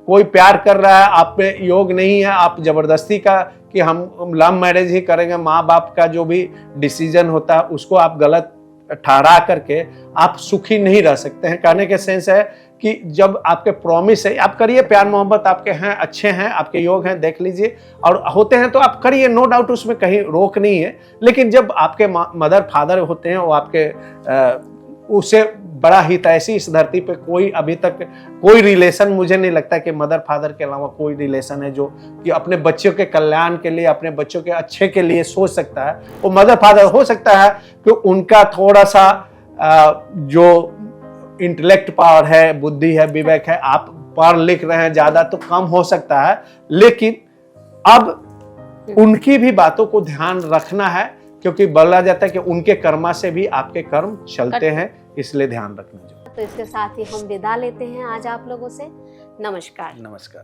कोई प्यार कर रहा है, आप पे योग नहीं है, आप जबरदस्ती का कि हम लव मैरिज ही करेंगे, माँ बाप का जो भी डिसीजन होता है उसको आप गलत ठहरा करके आप सुखी नहीं रह सकते हैं। कहने के सेंस है कि जब आपके प्रॉमिस है, आप करिए, प्यार मोहब्बत आपके हैं, अच्छे हैं, आपके योग हैं, देख लीजिए, और होते हैं तो आप करिए, नो डाउट, उसमें कहीं रोक नहीं है। लेकिन जब आपके मदर फादर होते हैं, वो आपके उससे बड़ा हितैषी इस धरती पे कोई अभी तक कोई रिलेशन, मुझे नहीं लगता कि मदर फादर के अलावा कोई रिलेशन है जो कि अपने बच्चों के कल्याण के लिए, अपने बच्चों के अच्छे के लिए सोच सकता है। वो मदर फादर हो सकता है कि उनका थोड़ा सा जो इंटेलेक्ट पावर है, बुद्धि है, विवेक है, आप पढ़ लिख रहे हैं ज़्यादा तो कम हो सकता है, लेकिन अब उनकी भी बातों को ध्यान रखना है, क्योंकि बोला जाता है कि उनके कर्मा से भी आपके कर्म चलते हैं, इसलिए ध्यान रखना चाहिए। तो इसके साथ ही हम विदा लेते हैं आज आप लोगों से। नमस्कार। नमस्कार।